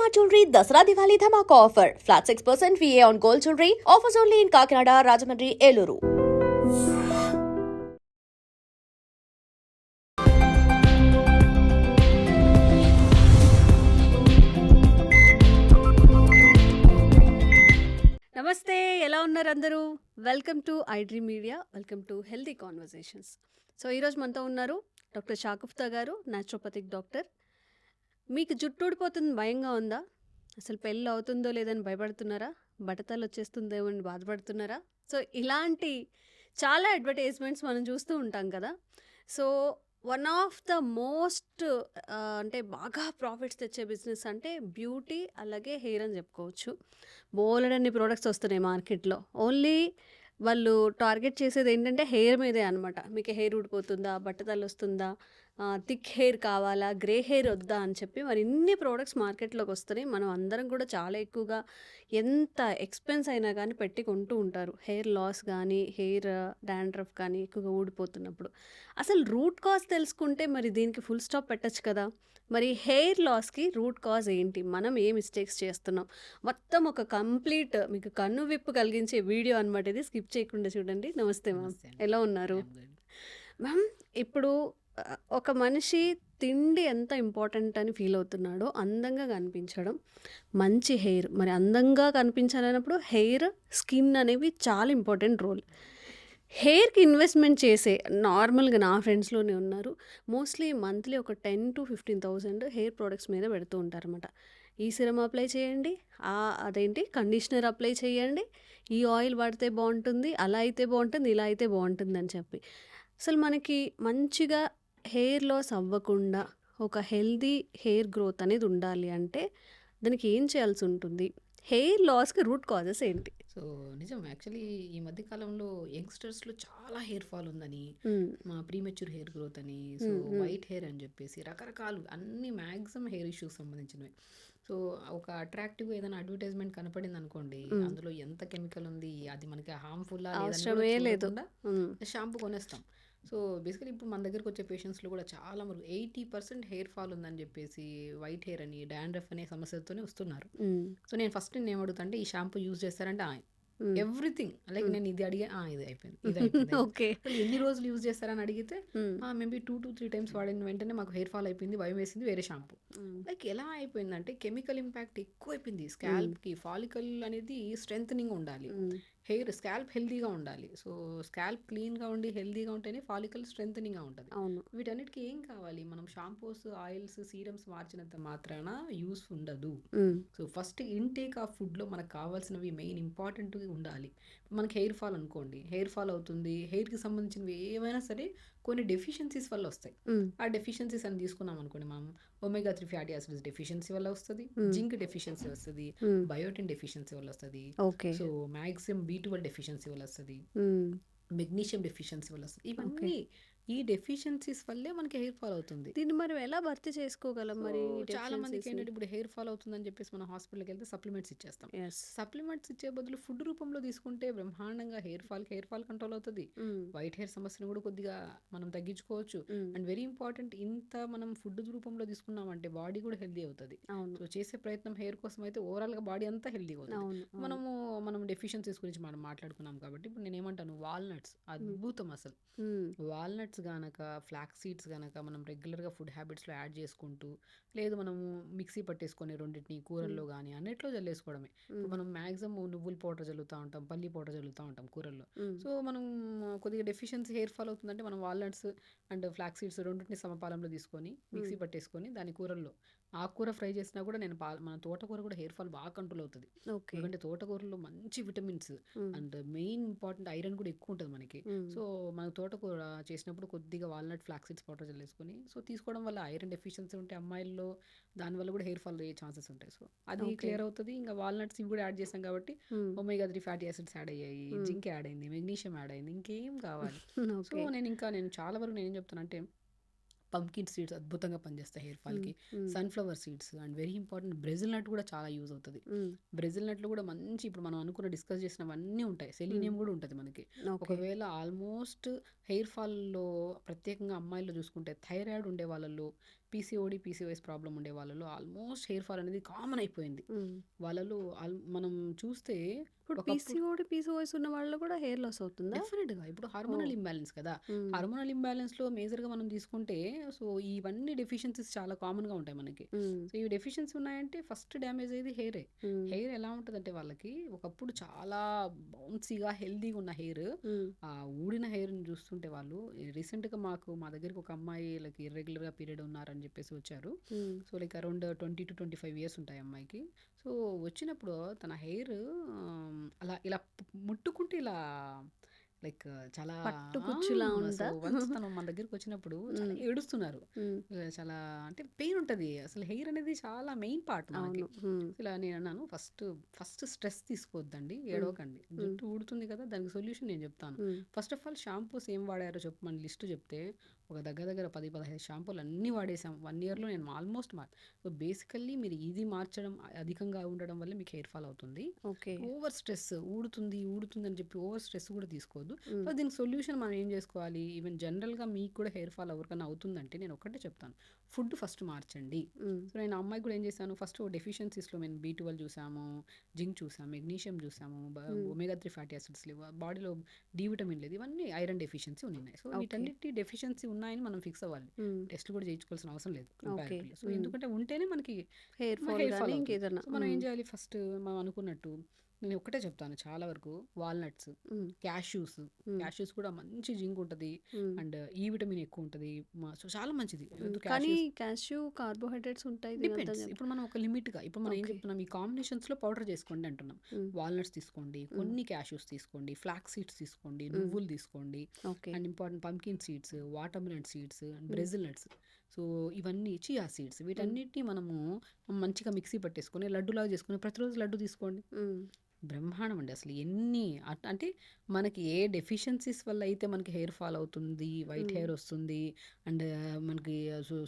Shalimar Jewelry Dasara Diwali Dhamaka offer. Flat 6% VA on gold jewelry. Offers only in Kakinada, Rajahmundry, Eluru. నమస్తే, ఎలా ఉన్నారు అందరూ? Welcome to iDream media, welcome to healthy conversations. So ఈరోజు మనతో ఉన్నారు doctor షాకుఫ్తా గారు, naturopathic doctor. మీకు జుట్టు ఊడిపోతుంది భయంగా ఉందా? అసలు పెళ్ళి అవుతుందో లేదని భయపడుతున్నారా? బట్టతలు వచ్చేస్తుందేమో అని బాధపడుతున్నారా? సో ఇలాంటి చాలా అడ్వర్టైజ్మెంట్స్ మనం చూస్తూ ఉంటాం కదా. So one of the most అంటే బాగా ప్రాఫిట్స్ తెచ్చే బిజినెస్ అంటే బ్యూటీ అలాగే హెయిర్ అని చెప్పుకోవచ్చు. బోలెడన్ని ప్రోడక్ట్స్ వస్తున్నాయి మార్కెట్లో. ఓన్లీ వాళ్ళు టార్గెట్ చేసేది ఏంటంటే హెయిర్ మీదే అనమాట. మీకు హెయిర్ ఊడిపోతుందా, బట్టతలు వస్తుందా, థిక్ హెయిర్ కావాలా, గ్రే హెయిర్ వద్దా అని చెప్పి మరి ఇన్ని ప్రోడక్ట్స్ మార్కెట్లోకి వస్తున్నాయి. మనం అందరం కూడా చాలా ఎక్కువగా ఎంత ఎక్స్పెన్స్ అయినా కానీ పెట్టి కొంటూ ఉంటారు. హెయిర్ లాస్ కానీ, హెయిర్ డాండ్రఫ్ కానీ ఎక్కువగా ఊడిపోతున్నప్పుడు. అసలు రూట్ కాజ్ తెలుసుకుంటే మరి దీనికి ఫుల్ స్టాప్ పెట్టచ్చు కదా. మరి హెయిర్ లాస్కి రూట్ కాజ్ ఏంటి, మనం ఏ మిస్టేక్స్ చేస్తున్నాం, మొత్తం ఒక కంప్లీట్ మీకు కన్ను విప్పు కలిగించే వీడియో అనమాట ఇది. స్కిప్ చేయకుండా చూడండి. నమస్తే మ్యామ్, ఎలా ఉన్నారు? మ్యామ్, ఇప్పుడు ఒక మనిషి తిండి ఎంత ఇంపార్టెంట్ అని ఫీల్ అవుతున్నాడో అందంగా కనిపించడం, మంచి హెయిర్, మరి అందంగా కనిపించాలన్నప్పుడు హెయిర్, స్కిన్ అనేవి చాలా ఇంపార్టెంట్ రోల్. హెయిర్కి ఇన్వెస్ట్మెంట్ చేసే నార్మల్గా నా ఫ్రెండ్స్లోనే ఉన్నారు. మోస్ట్లీ మంత్లీ ఒక 10,000 to 15,000 హెయిర్ ప్రోడక్ట్స్ మీద పెడుతూ ఉంటారన్నమాట. ఈ సిరమ్ అప్లై చేయండి, అదేంటి కండిషనర్ అప్లై చేయండి, ఈ ఆయిల్ వాడితే బాగుంటుంది, అలా అయితే బాగుంటుంది, ఇలా అయితే బాగుంటుంది అని చెప్పి. అసలు మనకి మంచిగా హెయిర్ లాస్ అవ్వకుండా ఒక హెల్దీ హెయిర్ గ్రోత్ అనేది ఉండాలి అంటే దానికి ఏం చేయాల్సి ఉంటుంది? హెయిర్ లాస్కి రూట్ కాజెస్ ఏంటి? సో నిజం యాక్చువల్లీ ఈ మధ్య కాలంలో యంగ్స్టర్స్లో చాలా హెయిర్ ఫాల్ ఉందని, మా ప్రీమెచ్యూర్ హెయిర్ గ్రోత్ అని, సో వైట్ హెయిర్ అని చెప్పేసి రకరకాలు అన్ని మ్యాక్సిమం హెయిర్ ఇష్యూస్ సంబంధించినవి. సో ఒక అట్రాక్టివ్ ఏదైనా అడ్వర్టైజ్మెంట్ కనపడింది అనుకోండి, అందులో ఎంత కెమికల్ ఉంది, అది మనకి హార్మ్ఫుల్ అవసరమే లేదు. షాంపూ కొనేస్తాం. సో బేసికలీ ఇప్పుడు మన దగ్గరకు వచ్చే పేషెంట్స్లో కూడా చాలా వరకు 80% హెయిర్ ఫాల్ ఉందని చెప్పేసి, వైట్ హెయిర్ అని, డాండ్రఫ్ అనే సమస్యతోనే వస్తున్నారు. సో నేను ఫస్ట్ నేను ఏమడుగుతా అంటే, ఈ షాంపూ యూజ్ చేస్తారంటే ఎవ్రీథింగ్ లైక్ నేను ఇది అడిగే ఇది అయిపోయింది, ఇది అయిపోయింది. ఓకే, ఎన్ని రోజులు యూజ్ చేస్తారని అడిగితే మేబీ 2 to 3 times వాడిన వెంటనే మాకు హెయిర్ ఫాల్ అయిపోయింది, భయం వేసింది, వేరే షాంపూ. లైక్ ఎలా అయిపోయిందంటే కెమికల్ ఇంపాక్ట్ ఎక్కువ అయిపోయింది. స్కాల్ప్కి ఫాలికల్ అనేది స్ట్రెంథనింగ్ ఉండాలి, హెయిర్ స్కాల్ప్ హెల్దీగా ఉండాలి. సో స్కాల్ప్ క్లీన్గా ఉండి హెల్దీగా ఉంటేనే ఫాలికల్ స్ట్రెంథనింగ్గా ఉంటుంది. వీటన్నిటికీ ఏం కావాలి, మనం షాంపూస్, ఆయిల్స్, సీరమ్స్ మార్చినంత మాత్రాన యూస్ ఉండదు. సో ఫస్ట్ ఇంటేక్ ఆఫ్ ఫుడ్లో మనకు కావాల్సినవి మెయిన్ ఇంపార్టెంట్ ఉండాలి. మనకి హెయిర్ ఫాల్ అనుకోండి, హెయిర్ ఫాల్ అవుతుంది, హెయిర్కి సంబంధించినవి ఏవైనా సరే కొన్ని డెఫిషియన్సీస్ వల్ల వస్తాయి. ఆ డెఫిషియన్సీస్ అని తీసుకున్నాం అనుకోండి, మనం ఒమేగా 3 ఫ్యాటీ యాసిడ్స్ డెఫిషియన్సీ వల్ల వస్తుంది, జింక్ డెఫిషియన్సీ వస్తుంది, బయోటిన్ డెఫిషియన్సీ వల్ల వస్తుంది, సో మ్యాక్సిమం B12 డెఫిషియన్సీ వల్ల వస్తుంది, మెగ్నీషియం డెఫిషియన్సీ వల్ల వస్తుంది. ఇవన్నీ ఈ డెఫిషియన్సీస్ వల్లే మనకి హెయిర్ ఫాల్ అవుతుంది. దీన్ని మనం ఎలా భర్తీ చేసుకోగలం? మరి చాలా మందికి ఏంటంటే ఇప్పుడు హెయిర్ ఫాల్ అవుతుందని చెప్పేసి మనం హాస్పిటల్కి వెళ్తే సప్లిమెంట్స్ ఇచ్చేస్తాం. సప్లిమెంట్స్ ఇచ్చే బదులు ఫుడ్ రూపంలో తీసుకుంటే బ్రహ్మాండంగా హెయిర్ ఫాల్ కంట్రోల్ అవుతుంది. వైట్ హెయిర్ సమస్యను కూడా కొద్దిగా మనం తగ్గించుకోవచ్చు. అండ్ వెరీ ఇంపార్టెంట్, ఇంత మనం ఫుడ్ రూపంలో తీసుకున్నామంటే బాడీ కూడా హెల్దీ అవుతుంది. సో చేసే ప్రయత్నం హెయిర్ కోసం అయితే ఓవరాల్గా బాడీ అంతా హెల్దీగా అవుతుంది. మనం డెఫిషియన్సీస్ గురించి మనం మాట్లాడుకున్నాం కాబట్టి ఇప్పుడు నేను ఏమంటాను, వాల్నట్స్ అద్భుతం. అసలు వాల్నట్స్ గనక, ఫ్లాక్స్ సీడ్స్ గనక మనం రెగ్యులర్గా ఫుడ్ హ్యాబిట్స్లో యాడ్ చేసుకుంటూ, లేదు మనము మిక్సీ పట్టేసుకొని రెండింటిని కూరల్లో కానీ అన్నిట్లో జల్లేసుకోవడమే. మనం మ్యాక్సిమం నువ్వుల పౌడర్ జల్లుతూ ఉంటాం, పల్లి పౌడర్ జల్లుతూ ఉంటాం కూరల్లో. సో మనం కొద్దిగా డెఫిషియన్సీ హెయిర్ ఫాల్ అవుతుందంటే మనం వాల్నట్స్ అండ్ ఫ్లాక్స్ సీడ్స్ రెండింటిని సమపాలంలో తీసుకొని మిక్సీ పట్టేసుకొని దాని కూరల్లో, ఆకుకూర ఫ్రై చేసినా కూడా మన తోటకూర కూడా హెయిర్ ఫాల్ బాగా కంట్రోల్ అవుతుంది. ఎందుకంటే తోటకూరలో మంచి vitamins and main important iron కూడా ఎక్కువ ఉంటుంది మనకి. సో మన తోటకూర చేసినప్పుడు కొద్దిగా వాల్నట్ ఫ్లాక్స్ సీడ్స్ పౌడర్ జల్లేసుకొని సో తీసుకోవడం వల్ల ఐరన్ డెఫిషియన్సీ ఉంటే అమ్మాయిల్లో దానివల్ల కూడా హెయిర్ ఫాల్ అయ్యే ఛాన్సెస్ ఉంటాయి. సో అది క్లియర్ అవుతుంది. ఇంకా వాల్నట్స్ ఇవి కూడా యాడ్ చేసాం కాబట్టి ఒమేగా 3 ఫ్యాటీ యాసిడ్స్ యాడ్ అయ్యాయి, జింక్ యాడ్ అయింది, మెగ్నీషియం యాడ్ అయింది, ఇంకేం కావాలి. సో నేను చాలా వరకు నేను ఏం చెప్తానంటే, పంకిన్ సీడ్స్ అద్భుతంగా పనిచేస్తాయి హెయిర్ ఫాల్కి, sunflower seeds and very important Brazil nut కూడా చాలా యూజ్ అవుతుంది. బ్రెజిల్ నట్లో కూడా మంచి, ఇప్పుడు మనం అనుకున్న డిస్కస్ చేసినవన్నీ ఉంటాయి, సెలీనియం కూడా ఉంటుంది మనకి. ఒకవేళ ఆల్మోస్ట్ హెయిర్ ఫాల్లో ప్రత్యేకంగా అమ్మాయిల్లో చూసుకుంటే థైరాయిడ్ ఉండే వాళ్ళల్లో, పీసీఓడి, పీసీఓఎస్ ప్రాబ్లం ఉండే వాళ్ళలో ఆల్మోస్ట్ హెయిర్ ఫాల్ అనేది కామన్ అయిపోయింది. వాళ్ళలో మనం చూస్తే ఇప్పుడు ఒకప్పుడు పీసీఓడి, పీసీఓఎస్ ఉన్న వాళ్ళు కూడా హెయిర్ లాస్ అవుతుందా? డెఫినెట్‌గా ఇప్పుడు హార్మోనల్ ఇంబాలెన్స్ కదా! హ్మ్. హార్మోనల్ ఇంబాలెన్స్‌లో మేజర్‌గా మనం తీసుకుంటే సో, ఇవన్నీ డెఫిషియన్సీస్ చాలా కామన్‌గా ఉంటాయి మనకి. హ్మ్. సో, ఇవి డెఫిషియన్సీ ఉన్నాయంటే ఫస్ట్ డ్యామేజ్ అయ్యేది హెయిరే. హ్మ్. హెయిర్ ఎలా ఉంటదంటే వాళ్ళకి ఒకప్పుడు చాలా బౌన్సీగా, హెల్తీగా ఉన్న హెయిర్ హ్మ్. ఊడిన హెయిర్‌ని చూస్తుంటే వాళ్ళు రీసెంట్‌గా మా దగ్గరికి ఒక అమ్మాయి లైక్ ఇర్రెగ్యులర్‌గా పీరియడ్ ఉన్నారని చెప్పేసి వచ్చారు. హ్మ్. సో, లైక్ అరౌండ్ 20-25 ఇయర్స్ ఉంటాయి అమ్మాయికి. సో, వచ్చినప్పుడు తన హెయిర్ అలా ఇలా ముట్టుకుంటే ఇలా లైక్ చాలా పట్టుకుచ్చులా సో ఉందా? వన్స్ తను మన దగ్గరికి వచ్చినప్పుడు చాలా హ్మ్. ఏడుస్తున్నారు. హ్మ్. చాలా అంటే పెయిన్ ఉంటుంది. అసలు హెయిర్ అనేది చాలా మెయిన్ పార్ట్ మనకి. అవును. హ్మ్. ఇలా నేను అన్నాను ఫస్ట్ స్ట్రెస్ తీసుకోవద్దండి, హ్మ్. ఏడవకండి. హ్మ్. జుట్టు ఊడుతుంది కదా, దానికి సొల్యూషన్ నేను చెప్తాను. హ్మ్. ఫస్ట్ ఆఫ్ ఆల్ షాంపూస్ ఏం వాడారో చెప్పమని లిస్ట్ చెప్తే ఒక దగ్గర దగ్గర 10-15 షాంపూలు అన్నీ వాడేసాం. 1 ఇయర్‌లో నేను ఆల్మోస్ట్ సో బేసికల్లీ మీరు ఇది మార్చడం అధికంగా ఉండడం వల్ల మీకు హెయిర్ ఫాల్ అవుతుంది. ఓకే. ఓవర్ స్ట్రెస్ ఊడుతుంది అని చెప్పి ఓవర్ స్ట్రెస్ కూడా తీసుకోవద్దు. హ్మ్. సో దీనికి సొల్యూషన్ మనం ఏం చేసుకోవాలి? ఈవెన్ జనరల్‌గా మీకు కూడా హెయిర్ ఫాల్ ఎవరికైనా అవుతుందంటే నేను ఒకటే చెప్తాను. ఫుడ్ ఫస్ట్ మార్చండి. హ్మ్. సో నేను ఆ అమ్మాయికి కూడా ఏం చేశాను, ఫస్ట్ డెఫిషియన్సీస్‌లో మేము B12 చూసాము, జింక్ చూసాము, మెగ్నీషియం చూసాము, హ్మ్. ఒమేగా 3 ఫ్యాటీ యాసిడ్స్ లేవు, బాడీలో డి విటమిన్ లేదు, ఇవన్నీ ఐరన్ డెఫిషియన్సీ ఉన్నాయి. So okay. వీటన్నిటి డెఫిషియన్సీ ఉన్నాయని మనం ఫిక్స్ అవ్వాలి. హ్మ్. టెస్ట్ కూడా చేయించుకోవాల్సిన అవసరం లేదు ఓకే. కంపారిటివ్‌లో. సో హ్మ్. ఎందుకంటే ఉంటేనే మనకి హెయిర్ ఫాల్ హెయిర్ ఫాల్ గానీ అవుతుంది. ఇంకేదన్నా. సో మనం ఏం హ్మ్. చేయాలి, ఫస్ట్ మనం అనుకున్నట్టు నేను ఒకటే చెప్తాను చాలా వరకు, వాల్నట్స్, హ్మ్. క్యాష్యూస్. హ్మ్. క్యాష్యూస్ కూడా మంచి జింక్ ఉంటుంది హ్మ్. అండ్ ఈ విటమిన్ ఎక్కువ ఉంటుంది. సో చాలా మంచిది. హ్మ్. కానీ క్యాష్యూస్ క్యాష్యూ కార్బోహైడ్రేట్స్ ఉంటాయి తినొద్దని డిపెండ్స్. చెప్తారు. ఇప్పుడు మనం ఒక లిమిట్‌గా ఇప్పుడు మనం ఏం ఓకే. చెప్తున్నాం, ఈ కాంబినేషన్స్‌లో పౌడర్ చేసుకోండి అంటున్నాం. హ్మ్. వాల్నట్స్ తీసుకోండి, హ్మ్. కొన్ని క్యాష్యూస్ తీసుకోండి, ఫ్లాక్స్ సీడ్స్ తీసుకోండి, హ్మ్. నువ్వులు తీసుకోండి okay. And important pumpkin seeds, watermelon seeds and hmm. Brazil nuts. So ఇవన్నీ చియా సీడ్స్, హ్మ్. వీటన్నిటిని మనము మంచిగా మిక్సీ పట్టేసుకొని లడ్డూలాగా చేసుకొని ప్రతిరోజు లడ్డు తీసుకోండి. హ్మ్. బ్రహ్మాండం అండి. అసలు ఎన్ని అంటే మనకి ఏ డెఫిషియన్సీస్ వల్ల అయితే మనకి హెయిర్ ఫాల్ అవుతుంది, వైట్ హ్మ్. హెయిర్ వస్తుంది అండ్ మనకి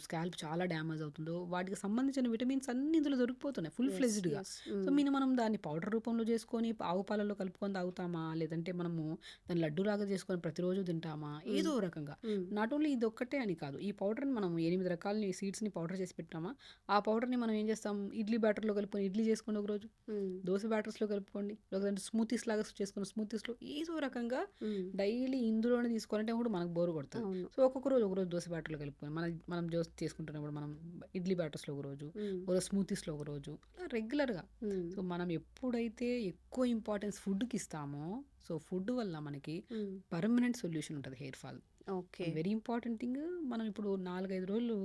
స్కాల్ప్ చాలా డ్యామేజ్ అవుతుందో వాటికి సంబంధించిన విటమిన్స్ అన్ని ఇందులో దొరికిపోతున్నాయి ఫుల్ యెస్. ఫ్లెజ్డ్‌గా. యెస్. సో హ్మ్. మనం దాన్ని పౌడర్ రూపంలో చేసుకొని ఆవు పాలలో కలుపుకొని తాగుతామా? లేదంటే మనము దాన్ని లడ్డూలాగా చేసుకొని ప్రతిరోజు తింటామా? హ్మ్. ఏదో ఓ రకంగా. హ్మ్. నాట్ ఓన్లీ ఇదొక్కటే అని కాదు. ఈ పౌడర్‌ని మనం 8 రకాలని సీడ్స్‌ని పౌడర్ చేసి పెట్టామా? ఆ పౌడర్‌ని మనం ఏం చేస్తాం, ఇడ్లీ బ్యాటర్‌లో కలుపుకొని ఇడ్లీ చేసుకోండి ఒకరోజు. హ్మ్. దోస బ్యాటర్స్‌లో కలుపుకోండి. లేదంటే స్మూతీస్ లాగా చేసుకున్న స్మూతీస్‌లో ఏదో రకంగా హ్మ్. డైలీ ఇందులోనే తీసుకోవాలంటే కూడా మనకు బోర్ కొడతది. అవును. సో ఒకరోజు దోస బ్యాటర్‌లో కలుపుకొని మనం దోస చేసుకుంటున్నప్పుడు మనం ఇడ్లీ బ్యాటర్స్‌లో ఒకరోజు, హ్మ్. ఒకరోజు స్మూతీస్‌లో ఒకరోజు అలా రెగ్యులర్‌గా. హ్మ్. సో మనం ఎప్పుడైతే ఎక్కువ ఇంపార్టెన్స్ ఫుడ్‌కి ఇస్తామో సో ఫుడ్ వల్ల మనకి హ్మ్. పర్మనెంట్ సొల్యూషన్ ఉంటది hair fall. Okay. And very important thing, మనం ఇప్పుడు 4, 5 రోజులు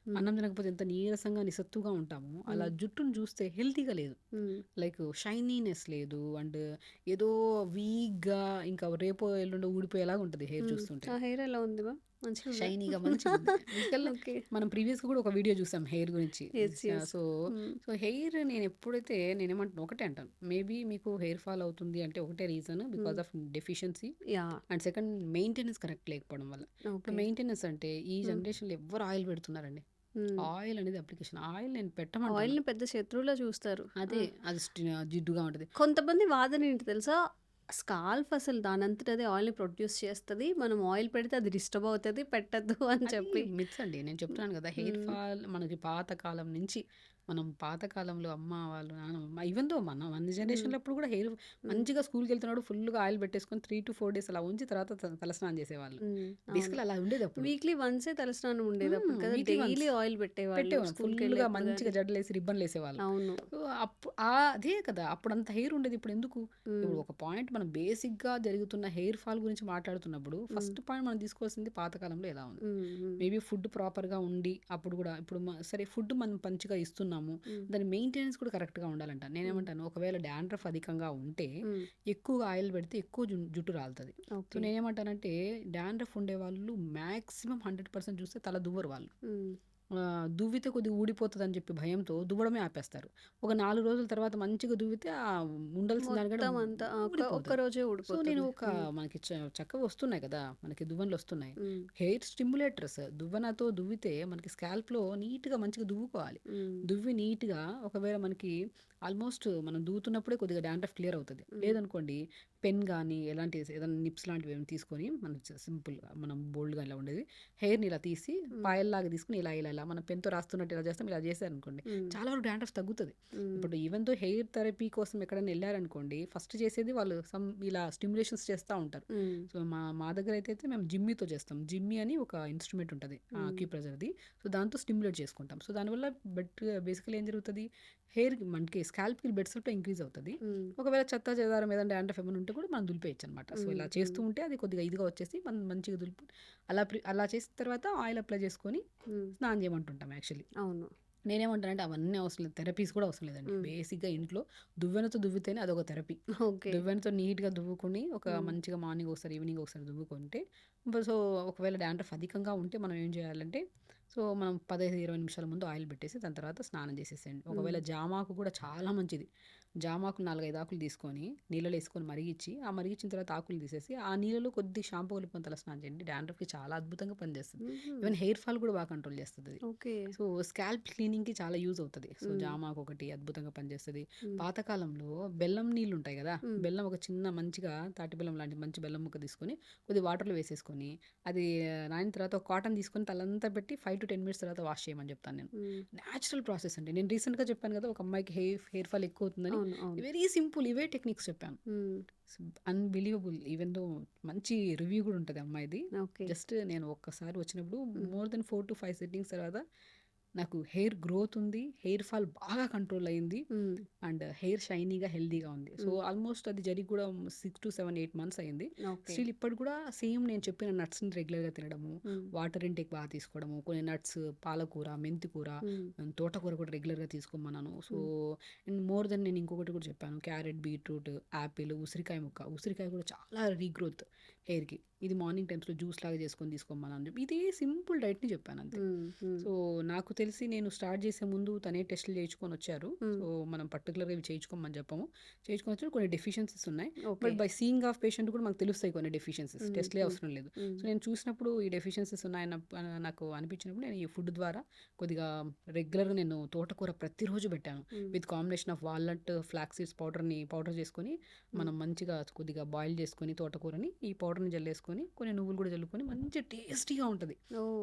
హ్మ్. అన్నం తినకపోతే ఎంత నీరసంగా, నిస్సత్తుగా ఉంటామో అలా హ్మ్. జుట్టును చూస్తే హెల్తీగా లేదు. హ్మ్. లైక్ షైనీనెస్ లేదు అండ్ ఏదో వీక్‌గా ఇంకా రేపో ఎల్లుండో ఊడిపోయేలాగా ఉంటది హెయిర్ హ్మ్. చూస్తుంటే. ఆ హెయిర్ ఎలా ఉంది మ్యామ్? మంచిగుందా? షైనీగా మంచిగుంది. బేసికల్‌గా ఓకే. మనం ప్రీవియస్‌గా కూడా ఒక వీడియో చూసాం హెయిర్ గురించి. యెస్. యెస్. సో, హ్మ్. సో హెయిర్ నేనేమంటున్నా ఒకటే అంటాను. మేబీ మీకు హెయిర్ ఫాల్ అవుతుంది అంటే ఒకటే రీజన్ హ్మ్. Because of deficiency yeah! And second maintenance correct లేకపోవడం వల్ల. ఇప్పుడు ఓకే. మెయింటెనెన్స్ అంటే ఈ హ్మ్. జనరేషన్‌లో ఎవ్వరు ఆయిల్ పెడుతున్నారండి. హ్మ్. ఆయిల్ అనేది అప్లికేషన్. ఆయిల్ నేను పెట్టమంటాను. ఆయిల్‌ని పెద్ద శత్రువులా చూస్తారు. ఆ! అదే అది జిడ్డుగా ఉంటది. కొంతమంది వాదన ఏంటి తెలుసా? స్కాల్ప్ అసలు దానంతట అదే ఆయిల్‌ని ప్రొడ్యూస్ చేస్తది. మనం ఆయిల్ పెడితే అది డిస్టర్బ్ అవుతది. పెట్టొద్దు అని అది చెప్పి. మిత్స్ అండి. నేను చెప్తున్నాను గదా! హెయిర్ హ్మ్. ఫాల్ మనకి పాతకాలం నుంచి మనం పాతకాలంలో అమ్మ వాళ్ళు, నాన్నమ్మ ఈవెన్ దో మన హ్మ్. జనరేషన్‌లో అప్పుడు కూడా హెయిర్ హ్మ్. మంచిగా స్కూల్‌కెళ్తున్నాడు ఫుల్‌గా ఆయిల్ పెట్టేసుకొని 3-4 డేస్ అలా ఉంచి తర్వాత తలస్నానం చేసేవాళ్ళు. హ్మ్. అవును. బేసికల్లీ అలా ఉండేదప్పుడు. వీక్లీ వన్సే తలస్నానం ఉండేదప్పుడు కదా! వీక్లీ వన్స్ డైలీ ఆయిల్ పెట్టేవాళ్ళు పెట్టేవాళ్ళం. ఫుల్‌గా స్కూల్‌కెళ్ళేప్పుడు మంచిగా గాని. జడలేసి రిబ్బన్‌లేసేవాళ్ళు. అవును. సో, అదే కదా! అప్పుడంత హెయిర్ ఉండేది. ఇప్పుడెందుకు? హ్మ్. ఇప్పుడు ఒక పాయింట్ మనం బేసిక్‌గా జరుగుతున్న హెయిర్ ఫాల్ గురించి మాట్లాడుతున్నప్పుడు హ్మ్. ఫస్ట్ పాయింట్ మనం తీసుకోవాల్సింది పాతకాలంలో ఎలా ఉంది. హ్మ్. హ్మ్. మేబీ ఫుడ్ ప్రాపర్‌గా ఉండి అప్పుడు గూడా ఇప్పుడు సరే ఫుడ్ మనం మంచిగా ఇస్తున్నాము. హ్మ్. దాని మెయింటెనెన్స్ కూడా కరెక్ట్‌గా ఉండాలంట. హ్మ్. నేనేమంటాను, ఒకవేళ డాండ్రఫ్ అధికంగా ఉంటే హ్మ్. ఎక్కువగా ఆయిల్ పెడితే ఎక్కువ జుట్టు రాలుతది. So, okay. నేనేమంటానంటే డాండ్రఫ్ ఉండేవాళ్ళు మాక్సిమం 100% చూస్తే తల దువ్వరు వాళ్ళు. హ్మ్. దువ్వితే కొద్దిగా ఊడిపోతదని చెప్పి భయంతో దువ్వడమే ఆపేస్తారు. ఒక 4 రోజుల తర్వాత మంచిగా దువ్వితే ఉండాల్సిన దానికంటే మొత్తం అంతా ఒక్క ఊడిపోతది. రోజే సో, నేను ఊడిపోతుంది. హ్మ్. మనకి చక్కగా వస్తున్నాయి కదా! మనకి దువ్వెనలొస్తున్నాయి. హ్మ్. హెయిర్ స్టిమ్యులేటర్స్ దువ్వెనతో దువ్వితే మనకి స్కాల్ప్‌లో నీట్‌గా మంచిగా దువ్వుకోవాలి. హ్మ్. దువ్వి నీట్‌గా ఒకవేళ మనకి ఆల్మోస్ట్ మనం దువ్వుతున్నప్పుడే కొద్దిగా డాండ్రఫ్ క్లియర్ అవుతది. హ్మ్. లేదనుకోండి పెన్ గానీ, ఏదైనా నిప్స్ లాంటివి ఏమైనా తీసుకొని మనం సింపుల్‌గా మనం బోల్డ్‌గా ఇలా ఉండేది హెయిర్‌ని ఇలా తీసి హ్మ్. పాయల్లాగా తీసుకొని ఇలా మనం పెన్‌తో రాస్తున్నట్టు ఇలా చేస్తాం. ఇలా చేశారనుకోండి హ్మ్. చాలా వరకు డాండ్రఫ్ తగ్గుతది. హ్మ్. ఇప్పుడు ఈవెన్ దో హెయిర్ థెరపీ కోసం ఎక్కడైనా ఎళ్లారనుకోండి, ఫస్ట్ చేసేది వాళ్ళు ఇలా స్టిమ్యులేషన్స్ చేస్తా ఉంటారు. హ్మ్. సో, మా దగ్గర అయితే మేము జిమ్మీతో చేస్తాం. జిమ్మీ అని ఒక ఇన్‌స్ట్రుమెంట్ ఉంటది. హ్మ్. అక్యుప్రెషర్‌ది. సో, దాంతో స్టిమ్యులేట్ చేసుకుంటాం. సో, దానివల్ల బేసికల్లీ ఏం జరుగుతది, హెయిర్‌కి మనకి స్కాల్ప్‌కి బ్లడ్ సప్లై ఇంక్రీజ్ అవుతది. హ్మ్. ఒకవేళ చెత్త చెదారం ఏదైనా డాండ్రఫ్ ఏమైనా ఉంటే కూడా మనం దులిపేయొచ్చనమాట. సో, ఇలా హ్మ్. చేస్తూ ఉంటే అది కొద్దిగా ఇదిగా వచ్చేసి మనం మంచిగా దులిపి అలా చేసిన తర్వాత ఆయిల్ అప్లై చేసుకొని హ్మ్. స్నానం చేయమంటుంటాం యాక్చువల్లీ. అవును. నేనేమంటానంటే అవన్నీ అవసరం లేదు. థెరపీస్ కూడా అవసరం లేదండి. హ్మ్. బేసిక్‌గా ఇంట్లో దువ్వెనతో దువ్వితేనే అదొక థెరపీ. ఓకే. దువ్వెనతో నీట్‌గా దువ్వుకొని హ్మ్. మంచిగా మార్నింగ్ ఒకసారి, ఈవినింగ్ ఒకసారి దువ్వుకుంటే సో, ఒకవేళ డాండ్రఫ్ అధికంగా ఉంటే మనం ఏం చేయాలంటే మనం 15, 20 నిమిషాల ముందు ఆయిల్ పెట్టేసి దాని తర్వాత స్నానం చేసేసేయండి. ఒకవేళ హ్మ్. జామాకు కూడా చాలా మంచిది. జామాకు 4, 5 ఆకులు తీసుకొని నీళ్ళలో ఏసుకొని మరిగిచ్చి, ఆ మరిగిచ్చిన తర్వాత ఆకులు తీసేసి, ఆ నీళ్ళలో కొద్దిగా షాంపూ కలుపుకొని తల స్నానం చేయండి. డాండ్రఫ్‌కి చాలా అద్భుతంగా పనిచేస్తది. హుహు. ఈవెన్ హెయిర్ ఫాల్ కూడా బాగా కంట్రోల్ చేస్తదది. ఓకే. సో, స్కాల్ప్ క్లీనింగ్‌కి చాలా యూజ్ అవుతది. సో, హ్మ్. జామాకు ఒకటి అద్భుతంగా పనిచేస్తది. హ్మ్. పాతకాలంలో బెల్లం నీళ్లుంటాయి గదా! హ్మ్. బెల్లం ఒక చిన్న మంచిగా తాటి బెల్లం లాంటి మంచి బెల్లం ముక్క తీసుకొని, కొద్దిగా వాటర్‌లో వేసేసుకొని, అది నానిన తర్వాత ఒక కాటన్ తీసుకొని తలంతా పెట్టి 5-10 మినిట్స్ తర్వాత వాష్ చేయమని చెప్తాను నేను. హ్మ్. నేచురల్ ప్రాసెస్ అండి. నేను రీసెంట్‌గా చెప్పాను గదా! ఒక అమ్మాయికి హెయిర్ ఫాల్ ఎక్కువవుతుందని. అవును. అవును. వెరీ సింపుల్ ఇవే టెక్నిక్స్ చెప్పాను. హ్మ్. అన్‌బిలీవబుల్ ఈవెన్ దో మంచి రివ్యూ గూడా ఉంటది అమ్మాయిది. ఓకే. జస్ట్ నేను ఒక్కసారి వచ్చినప్పుడు హ్మ్. మోర్ దెన్ 4-5 సిట్టింగ్స్ తర్వాత నాకు హెయిర్ గ్రోత్ ఉంది. హెయిర్ ఫాల్ బాగా కంట్రోల్ అయింది. హ్మ్. అండ్ హెయిర్ షైనీగా, హెల్తీగా ఉంది. సో, హ్మ్. ఆల్మోస్ట్ అది జరిగి కూడా 6-7-8 మంత్స్ అయింది. ఓకే. స్టిల్ ఇప్పటికి కూడా సేమ్ నేను చెప్పిన నట్స్‌ని రెగ్యులర్‌గా తినడము, హ్మ్. వాటర్ ఇంటేక్ బాగా తీసుకోవడము, కొన్ని నట్స్, పాలకూర, మెంతికూర, హ్మ్. తోటకూర కూడా రెగ్యులర్‌గా తీసుకోమన్నాను. సో, హ్మ్. అండ్ మోర్ దెన్ నేను ఇంకొకటి కూడా చెప్పాను. క్యారెట్, బీట్రూట్, యాపిల్, ఉసిరికాయ ముక్క. ఉసిరికాయ కూడా చాలా రీగ్రోత్ హెయిర్‌కి. ఇది మార్నింగ్ టైమ్స్‌లో జ్యూస్ లాగా చేసుకొని తీసుకోమన్నాను చెప్పి ఇదే సింపుల్ డైట్‌ని చెప్పాను అంతే. హ్మ్. హ్మ్. సో, నాకు తెలిసి నేను స్టార్ట్ చేసే ముందు తనే టెస్టులు చేయించుకొనొచ్చారు. హ్మ్. సో, మనం పర్టిక్యులర్‌గా ఇవి చేయించుకోమని చెప్పము. చేయించుకొనొచ్చారు. కొన్ని డెఫిషియన్సీస్ ఉన్నాయి. Okay. But by seeing of patient కూడా మాకు తెలుస్తాయి కొన్ని డెఫిషియన్సీస్. హ్మ్. టెస్ట్‌లే హ్మ్. అవసరం లేదు. హ్మ్. సో, నేను చూసినప్పుడు ఈ డెఫిషియన్సీస్ నాకు అనిపించినప్పుడు నేను ఈ ఫుడ్ ద్వారా కొద్దిగా రెగ్యులర్‌గా నేను తోటకూర ప్రతిరోజు పెట్టాను. హ్మ్. With combination of walnut, flax seeds powder చేసుకొని హ్మ్. మనం మంచిగా కొద్దిగా బాయిల్ చేసుకొని తోటకూరని ఈ పౌడర్‌ని జల్లేసుకొని కొన్ని నువ్వులు కూడా జల్లుకొని మంచి టేస్టీగా ఉంటది.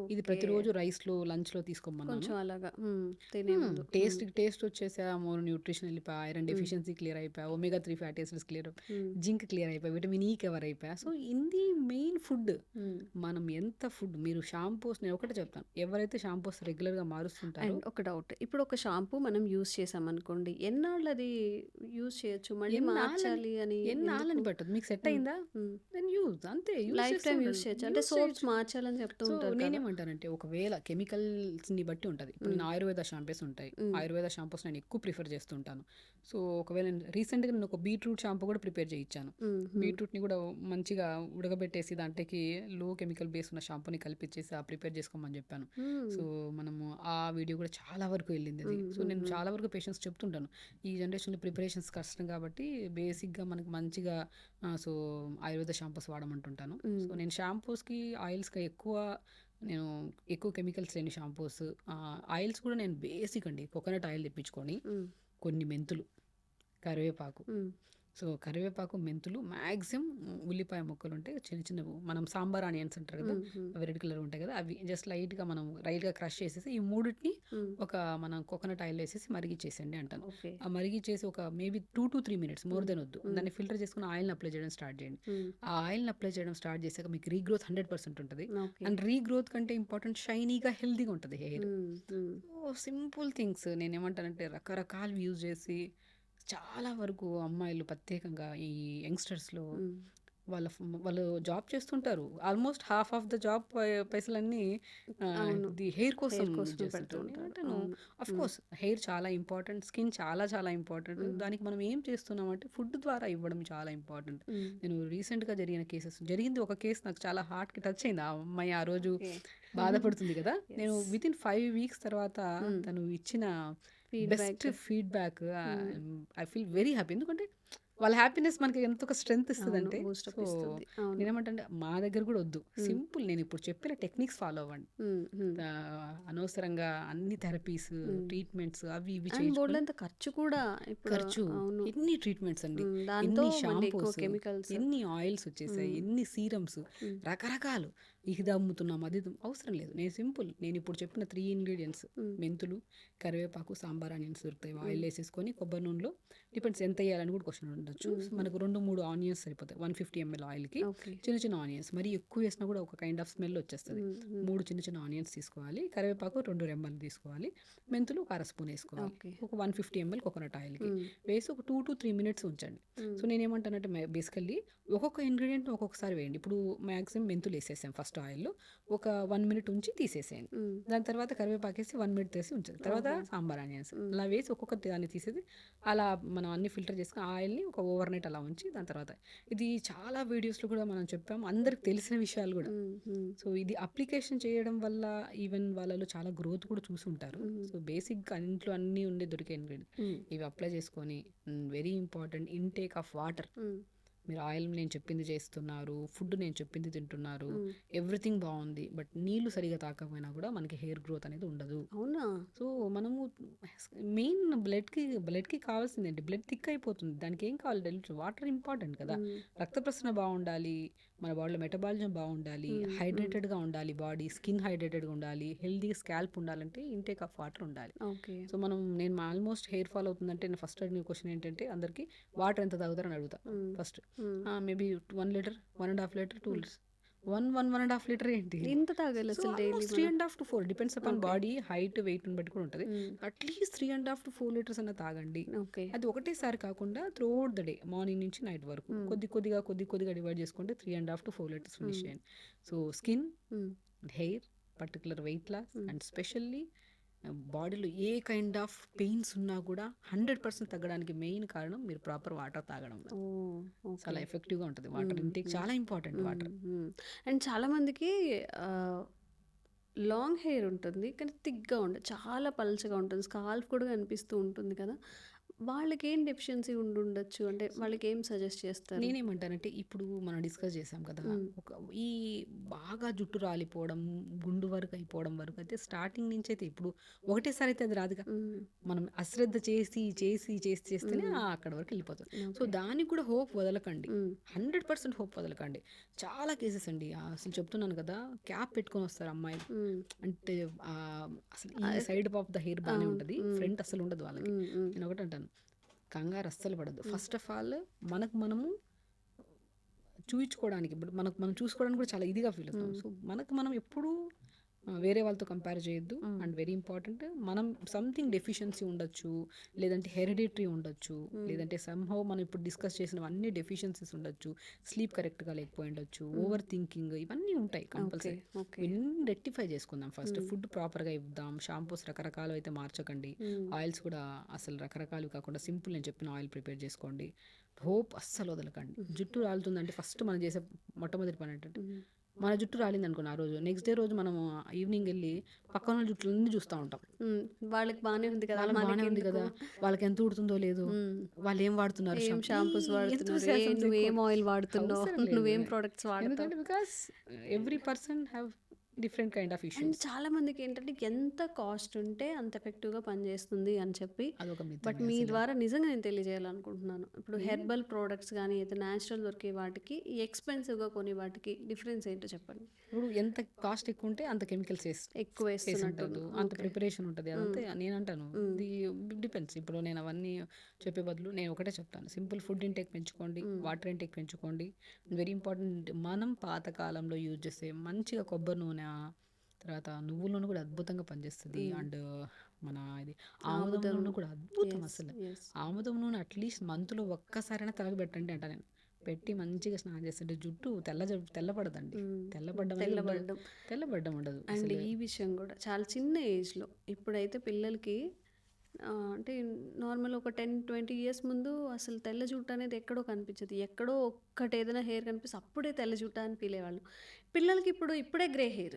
ఇది ఓకే. ప్రతిరోజు రైస్‌లో, లంచ్‌లో తీసుకోమన్నాను. కొంచెం అలాగా. తినే ముందు. టేస్ట్ వచ్చేసా. మోర్ న్యూట్రిషన్ ఎళ్ళిపోయా. Iron hmm. డెఫిషియన్సీ క్లియర్ అయిపోయా. Omega 3 fatty acids clear, hmm. Zinc clear అయిపోయా. విటమిన్ ఈ కవర్ అయిపోయా. సో, ఇది మెయిన్ ఫుడ్. హ్మ్. మనం ఎంత ఫుడ్ మీరు షాంపూస్ నేను ఒకటే చెప్తాను. ఎవరైతే షాంపూస్ రెగ్యులర్‌గా మారుస్తుంటారో అండ్ ఒక డౌట్. ఇప్పుడు ఒక షాంపూ మనం యూజ్ చేసామనుకోండి. ఎన్నాళ్ళది యూజ్ చేయొచ్చు? మళ్ళీ ఎన్నాళ్ళని మార్చాలి అని ఎందుకు? ఎన్నాళ్ళని పట్టదు. మీకు సెట్ హ్మ్. అయిందా? హ్మ్. దెన్ యూజ్ అంతే. యూజ్ లైఫ్ చేస్తూ టైమ్ యూజ్ ఉండండి. చేయొచ్చు. అంటే యూజ్ సోప్స్ చేయొచ్చు. మార్చాలని చెప్తూ సో, ఉంటారు కదా! నేనేమంటానంటే ఒకవేళ కెమికల్స్‌ని బట్టి ఉంటది. ఇప్పుడు హ్మ్. నేను ఆయుర్వేద షాంపూస్ ఉంటాయి. హ్మ్. ఆయుర్వేద షాంపూస్ నేను ఎక్కువ ప్రిఫర్ చేస్తుంటాను. సో, ఒకవేళ రీసెంట్‌గా నేను ఒక బీట్రూట్ షాంపూ కూడా ప్రిపేర్ చేయించాను. హ్మ్. హ్మ్. బీట్రూట్‌ని కూడా మంచిగా ఉడకబెట్టేసి దాంట్లోకి లో కెమికల్ బేస్ ఉన్న షాంపూని కలిపిచ్చేసి ప్రిపేర్ చేసుకోమని చెప్పాను. హ్మ్. సో, మనము ఆ వీడియో కూడా చాలా వరకు వెళ్ళిందది. హ్మ్. సో, హ్మ్. నేను హ్మ్. చాలా వరకు పేషెంట్స్‌కి చెప్తుంటాను. ఈ జనరేషన్‌లో ప్రిపరేషన్స్ కష్టం కాబట్టి బేసిక్‌గా మనకు మంచిగా సో, ఆయుర్వేద షాంపూస్ వాడమంటుంటాను. సో, హ్మ్. నేను షాంపూస్‌కి, ఆయిల్స్‌కి నేను ఎక్కువ కెమికల్స్ లేని షాంపూస్, ఆయిల్స్ కూడా నేను బేసిక్ అండి. కోకోనట్ ఆయిల్ తెప్పించుకొని, హ్మ్. కొన్ని మెంతులు, కరివేపాకు. హ్మ్. సో, కరివేపాకు, మెంతులు మాక్సిమం ఉల్లిపాయ ముక్కలుంటే చిన్న చిన్నవి మనం సాంబార్ ఆనియన్స్ అంటారు కదా! హ్మ్. హ్మ్. అవి రెడ్ కలర్ ఉంటాయి కదా! అవి జస్ట్ లైట్‌గా క్రష్ చేసేసి ఈ మూడిటిని హ్మ్. మనం కోకోనట్ ఆయిల్‌లో ఏసేసి మరిగిచ్చేసేయండి అంటాను. ఓకే. ఆ మరిగిచ్చేసి ఒక మేబీ 2-3 మినిట్స్ మోర్ హ్మ్. దెన్ వద్దు. హ్మ్. దాన్ని ఫిల్టర్ చేసుకొని ఆయిల్‌ని అప్లై చేయడం స్టార్ట్ చేయండి. హ్మ్. ఆ ఆయిల్‌ని అప్లై చేయడం స్టార్ట్ చేశాక మీకు రీగ్రోత్ 100% ఉంటది. ఓకే. అండ్ రీగ్రోత్ కంటే ఇంపార్టెంట్ షైనీగా, హెల్తీగా ఉంటది హెయిర్. హ్మ్. హ్మ్. సో, సింపుల్ థింగ్స్ నేనేమంటానంటే రకరకాలవి యూజ్ చేసి చాలా వరకు అమ్మాయిలు ప్రత్యేకంగా ఈ యంగ్‌స్టర్స్‌లో హ్మ్. వాళ్ళు జాబ్ చేస్తుంటారు. Almost half of the job పైసలన్నీ అవును. ఇది హెయిర్ కోసం హెయిర్ యూజ్ కోసమే పెడుతూ చేస్తుంటారు. ఉంటారు. నేనంటాను అవును. హ్మ్. ఆఫ్‌కోర్స్ హెయిర్ చాలా ఇంపార్టెంట్. స్కిన్ చాలా చాలా ఇంపార్టెంట్. హ్మ్. దానికి మనం ఏం చేస్తున్నామంటే ఫుడ్ ద్వారా ఇవ్వడం చాలా ఇంపార్టెంట్. హ్మ్. నేను రీసెంట్‌గా జరిగింది ఒక కేస్ నాకు చాలా హార్ట్‌కి టచ్ అయింది. ఆ అమ్మాయి ఆ రోజు ఓకే. బాధపడుతుంది కదా! నేను యెస్. వితిన్ 5 వీక్స్ తర్వాత హ్మ్. తను ఇచ్చిన బెస్ట్ ఫీడ్‌బ్యాక్. ఫీడ్‌బ్యాక్ హ్మ్. I feel very happy. ఎందుకంటే వాళ్ళ హ్యాపీనెస్ మనకి ఎంత ఒక స్ట్రెంగ్త్ అవును. ఇస్తదంటే, బూస్టప్ సో ఇస్తుంది. అవును. నేనేమంటంటే మా దగ్గర గూడా ఒద్దు. హ్మ్. సింపుల్ నేనిప్పుడు చెప్పిన టెక్నిక్స్ ఫాలో అవ్వండి. హ్మ్. అనవసరంగా అన్ని థెరపీస్, హ్మ్. ట్రీట్మెంట్స్ అవి ఇవి అండ్ చేయించుకొని బోలెడంత ఖర్చు కూడా ఇప్పుడు. ఖర్చు, అవును. ఎన్ని ట్రీట్మెంట్స్ అండి. దాంతో ఎన్ని మళ్ళీ ఎక్కువ షాంపూస్, కెమికల్స్. ఎన్ని ఆయిల్స్ వచ్చేసాయి, హ్మ్. ఎన్ని సీరమ్స్, హ్మ్. రకరకాలు. ఇది అమ్ముతున్నాం, అవసరం లేదు. నేను సింపుల్ నేనిప్పుడు చెప్పిన 3 ఇంగ్రీడియెంట్స్ హ్మ్. మెంతులు, కరివేపాకు, సాంబార్ ఆనియన్స్ దొరుకుతాయి. హ్మ్. ఆయిల్ ఏసేసుకొని కొబ్బరి నూనెలో డిపెండ్స్ ఎంత ఎయ్యాలని కూడా క్వెషన్ ఉండొచ్చు. సో, మనకు 2, 3 ఆనియన్స్ సరిపోతాయి. 150 ఎంఎల్ ఆయిల్‌కి ఓకే. చిన్న చిన్న ఆనియన్స్. మరీ ఎక్కువ వేసినా కూడా ఒక కైండ్ ఆఫ్ స్మెల్ వచ్చేస్తది. 3 చిన్న చిన్న ఆనియన్స్ తీసుకోవాలి. కరివేపాకు 2 రెమ్మలు తీసుకోవాలి. మెంతులు ఒక అర స్పూన్ ఏసుకోవాలి. ఓకే. ఒక 150 ఎంఎల్ కోకోనట్ ఆయిల్‌కి హ్మ్. వేసి ఒక 2-3 మినిట్స్ ఉంచండి. సో, నేనేమంటానంటే బేసికల్లీ ఒక్కొక్క ఇంగ్రీడియెంట్‌ని ఒక్కొక్కసారి వేయండి. ఇప్పుడు మాక్సిమం మెంతులేసేసాం ఫస్ట్ ఆయిల్‌లో. ఒక 1 మినిట్ ఉంచి తీసేసేయండి. దాని తర్వాత కరివేపాకేసి 1 మినిట్ తీసి ఉంచండి. తర్వాత ఓహో! సాంబార్ ఆనియన్స్ అలా వేసి ఒక్కొక్క దాన్ని తీసేసి అలా మనం అన్ని ఫిల్టర్ చేసుకొని ఆ ఆయిల్‌ని ఒక ఓవర్ నైట్ అలా ఉంచి దాని తర్వాత ఇది చాలా వీడియోస్‌లో కూడా మనం చెప్పాము. అందరికి తెలిసిన విషయాలు గూడా. సో, ఇది అప్లికేషన్ చేయడం వల్ల ఈవెన్ వాళ్ళలో చాలా గ్రోత్ కూడా చూసుంటారు. సో, బేసిక్‌గా ఇంట్లో అన్నీ ఉండే దొరికే ఇంగ్రీడియంట్ ఇవి అప్లై చేసుకొని very important intake of water. మీరు ఆయిల్ నేను చెప్పింది చేస్తున్నారు, ఫుడ్ నేను చెప్పింది తింటున్నారు, ఎవ్రీథింగ్ బాగుంది. బట్ నీళ్లు సరిగా తాకపోయినా కూడా మనకి హెయిర్ గ్రోత్ అనేది ఉండదు. అవునా? సో, మనము మెయిన్ బ్లడ్‌కి కావాల్సిందేంటి? బ్లడ్ థిక్ అయిపోతుంది. దానికి ఏం కావాలి తెలుసు వాటర్ ఇంపార్టెంట్ కదా! రక్త ప్రసరణ బావుండాలి. మన బాడీలో మెటబాలిజం బావుండాలి. హైడ్రేటెడ్‌గా ఉండాలి బాడీ. స్కిన్ హైడ్రేటెడ్‌గా ఉండాలి. హెల్తీ స్కాల్ప్ ఉండాలంటే ఇంటేక్ ఆఫ్ వాటర్ ఉండాలి. ఓకే. సో, నేను ఆల్మోస్ట్ హెయిర్ ఫాల్ అవుతుందంటే నేను ఫస్ట్ అడిగిన క్వెషన్ ఏంటంటే అందరికి వాటర్ ఎంత తాగుతారని అడుగుతా first. Maybe 1 litre, 1 ½ litre, 2 litres. 1 ½ litre ఏంటి? ఎంత తాగాలి సో, అసలు డైలీ ఆల్మోస్ట్ మనం? 3.5-4 depends upon okay. Body height, వెయిట్‌ని బట్టి కూడా ఉంటది. హ్మ్. అట్‌లీస్ట్ 3.5-4 లీటర్స్ అన్నా తాగండి. ఓకే. అది ఒకటేసారి కాకుండా త్రూఅవుట్ ద డే మార్నింగ్ నుంచి నైట్ వరకు కొద్దిగా డివైడ్ చేసుకుంటే 3.5-4 లీటర్స్ ఫినిష్ చేయండి. So, skin, hair, particular weight loss and specially బాడీలో ఏ కైండ్ ఆఫ్ పెయిన్స్ ఉన్నా కూడా 100% తగ్గడానికి మెయిన్ కారణం మీరు ప్రాపర్ వాటర్ తాగడం వల్ల. ఓహ్! చాలా ఓకే. ఎఫెక్టివ్‌గా ఉంటది. వాటర్ ఇంటేక్ చాలా ఇంపార్టెంట్ వాటర్. అండ్ చాలా మందికి ఆహ్, లాంగ్ హెయిర్ ఉంటుంది. కానీ థిక్‌గా ఉండదు. చాలా పల్చగా ఉంటుంది. స్కాల్ప్ కూడా కనిపిస్తూ ఉంటుంది కదా! వాళ్ళకేం డెఫిషియన్సీ ఉండుండొచ్చు? అంటే వాళ్ళకేం సజెస్ట్ చేస్తారు? నేనేమంటానంటే ఇప్పుడు మనం డిస్కస్ చేసాం కదా! ఒక ఈ బాగా జుట్టు రాలిపోవడం, గుండు వరకు అయిపోవడం వరకు అయితే స్టార్టింగ్ నుంచి అయితే ఇప్పుడు ఒకటేసారి అయితే అది రాదుగా. మనం అశ్రద్ధ చేస్తేనే అక్కడి వరకు వెళ్ళిపోతుంది. So, okay. దానికి కూడా హోప్ వదలకండి. 100% హోప్ వదలకండి. చాలా కేసెస్ అండి. అసలు చెప్తున్నాను కదా! క్యాప్ పెట్టుకొని వస్తారు అమ్మాయిలు. అంటే అసలు ఈ సైడ్ ఆఫ్ ద హెయిర్ బానే ఉంటది. ఫ్రంట్ అస్సలు ఉండదు వాళ్ళకి. నేను ఒకటి అంటాను. కంగారు అస్సలు పడద్దు. ఫస్ట్ ఆఫ్ ఆల్ మనము చూయించుకోవడానికి ఇప్పుడు మనం చూసుకోవడానికి కూడా చాలా ఇదిగా ఫీల్ అవుతాం. సో, మనం ఎప్పుడూ వేరే వాళ్ళతో కంపేర్ చేయొద్దు. అండ్ వెరీ ఇంపార్టెంట్ మనం సంథింగ్ డెఫిషియన్సీ ఉండొచ్చు. లేదంటే హెరిడిటరీ ఉండొచ్చు. లేదంటే సమ్‌హౌ మనం ఇప్పుడు డిస్కస్ చేసినవన్నీ డెఫిషియన్సీస్ ఉండొచ్చు. స్లీప్ కరెక్ట్‌గా లేకపోయి ఉండొచ్చు. ఓవర్ థింకింగ్ ఇవన్నీ ఉంటాయి ఓకే. కంపల్సరీ. ఓకే. ఇవన్నీ రెక్టిఫై చేసుకుందాం ఫస్ట్. ఫుడ్ ప్రాపర్‌గా ఇద్దాం. షాంపూస్ రకరకాలు అయితే మార్చకండి. ఆయిల్స్ కూడా అసలు రకరకాలు కాకుండా సింపుల్ నేను చెప్పిన ఆయిల్ ప్రిపేర్ చేసుకోండి. హోప్ అస్సలు వదలకండి. జుట్టు రాలుతుందంటే ఫస్ట్ మనం చేసే మొట్టమొదటి పని ఏంటంటే మన జుట్టు రాలిందనుకోండి ఆ రోజు నెక్స్ట్ డే రోజు మనము ఈవినింగ్ వెళ్ళి పక్కన జుట్లన్నీ చూస్తూ ఉంటాం. వాళ్ళకి బానే ఉంది కదా! వాళ్ళకి బాగానే ఉంది కదా, మనకెందుకు? వాళ్ళకి ఎంత ఉడుతుందో లేదు, వాళ్ళు ఏం వాడుతున్నారు, ఏం షాంపూస్ వాడుతున్నారు? enthusiasms నువ్వేం ఎక్కువ. ఆయిల్ వాడుతున్నావు? అవసరం లేదు. నువ్వేం ప్రొడక్ట్స్ వాడతావు? ఎందుకంటే because every person have different kind of and issues. చాలా మందికి ఏంటంటే ఎంత కాస్ట్ ఉంటే అంత ఎఫెక్టివ్‌గా పనిచేస్తుంది అని చెప్పి, అదొక బట్ మిత్తమే మీ అసలు. ద్వారా నిజంగా నేను తెలియజేయాలనుకుంటున్నాను. ఇప్పుడు హెర్బల్ ప్రొడక్ట్స్ గానీ, అయితే న్యాచురల్ దొరికే వాటికి, ఈ ఎక్స్‌పెన్సివ్‌గా కొనే వాటికి డిఫరెన్స్ ఏంటో చెప్పండి? ఇప్పుడు ఎంత కాస్ట్ ఎక్కువ ఉంటే అంత కెమికల్స్ ఎక్కువ వేస్తున్నట్టు. ఉంటుంది, అంత ఓకే. ప్రిపరేషన్ ఉంటుంది. అదంతా నేను అంటాను ఇది డిపెండ్స్. ఇప్పుడు నేను అవన్నీ చెప్పే బదులు నేను ఒకటే చెప్తాను. సింపుల్ ఫుడ్ ఇంటేక్ పెంచుకోండి, వాటర్ ఇంటేక్ పెంచుకోండి. వెరీ ఇంపార్టెంట్ మనం పాతకాలంలో యూజ్ చేసే మంచిగా కొబ్బరి నూనె, తర్వాత నువ్వుల నూనె కూడా అద్భుతంగా పనిచేస్తుంది. అండ్ మన ఇది ఆముదం ఆముదం. నూనె కూడా అద్భుతం యెస్. అసలు. యెస్. ఆముదం నూనె అట్లీస్ట్ మంత్లో ఒక్కసారైనా తలకు పెట్టండి అంట నేను. పెట్టి మంచిగా స్నానం చేస్తుంటే జుట్టు తెల్లబడదండి. తెల్లబడ్డం అనేది ఉండదు. తెల్లబడడం. తెల్లబడ్డం ఉండదు అండ్ అసలు. ఈ విషయం కూడా చాలా చిన్న ఏజ్‌లో ఇప్పుడైతే పిల్లలకి అంటే నార్మల్ ఒక 10-20 ఇయర్స్ ముందు అసలు తెల్ల జుట్టు అనేది ఎక్కడో కనిపించదు. ఎక్కడో ఒక్కటి ఏదైనా హెయిర్ కనిపిస్తే అప్పుడే తెల్ల జుట్టా అని ఫీల్ అయ్యేవాళ్ళం. పిల్లలకి ఇప్పుడే గ్రే హెయిర్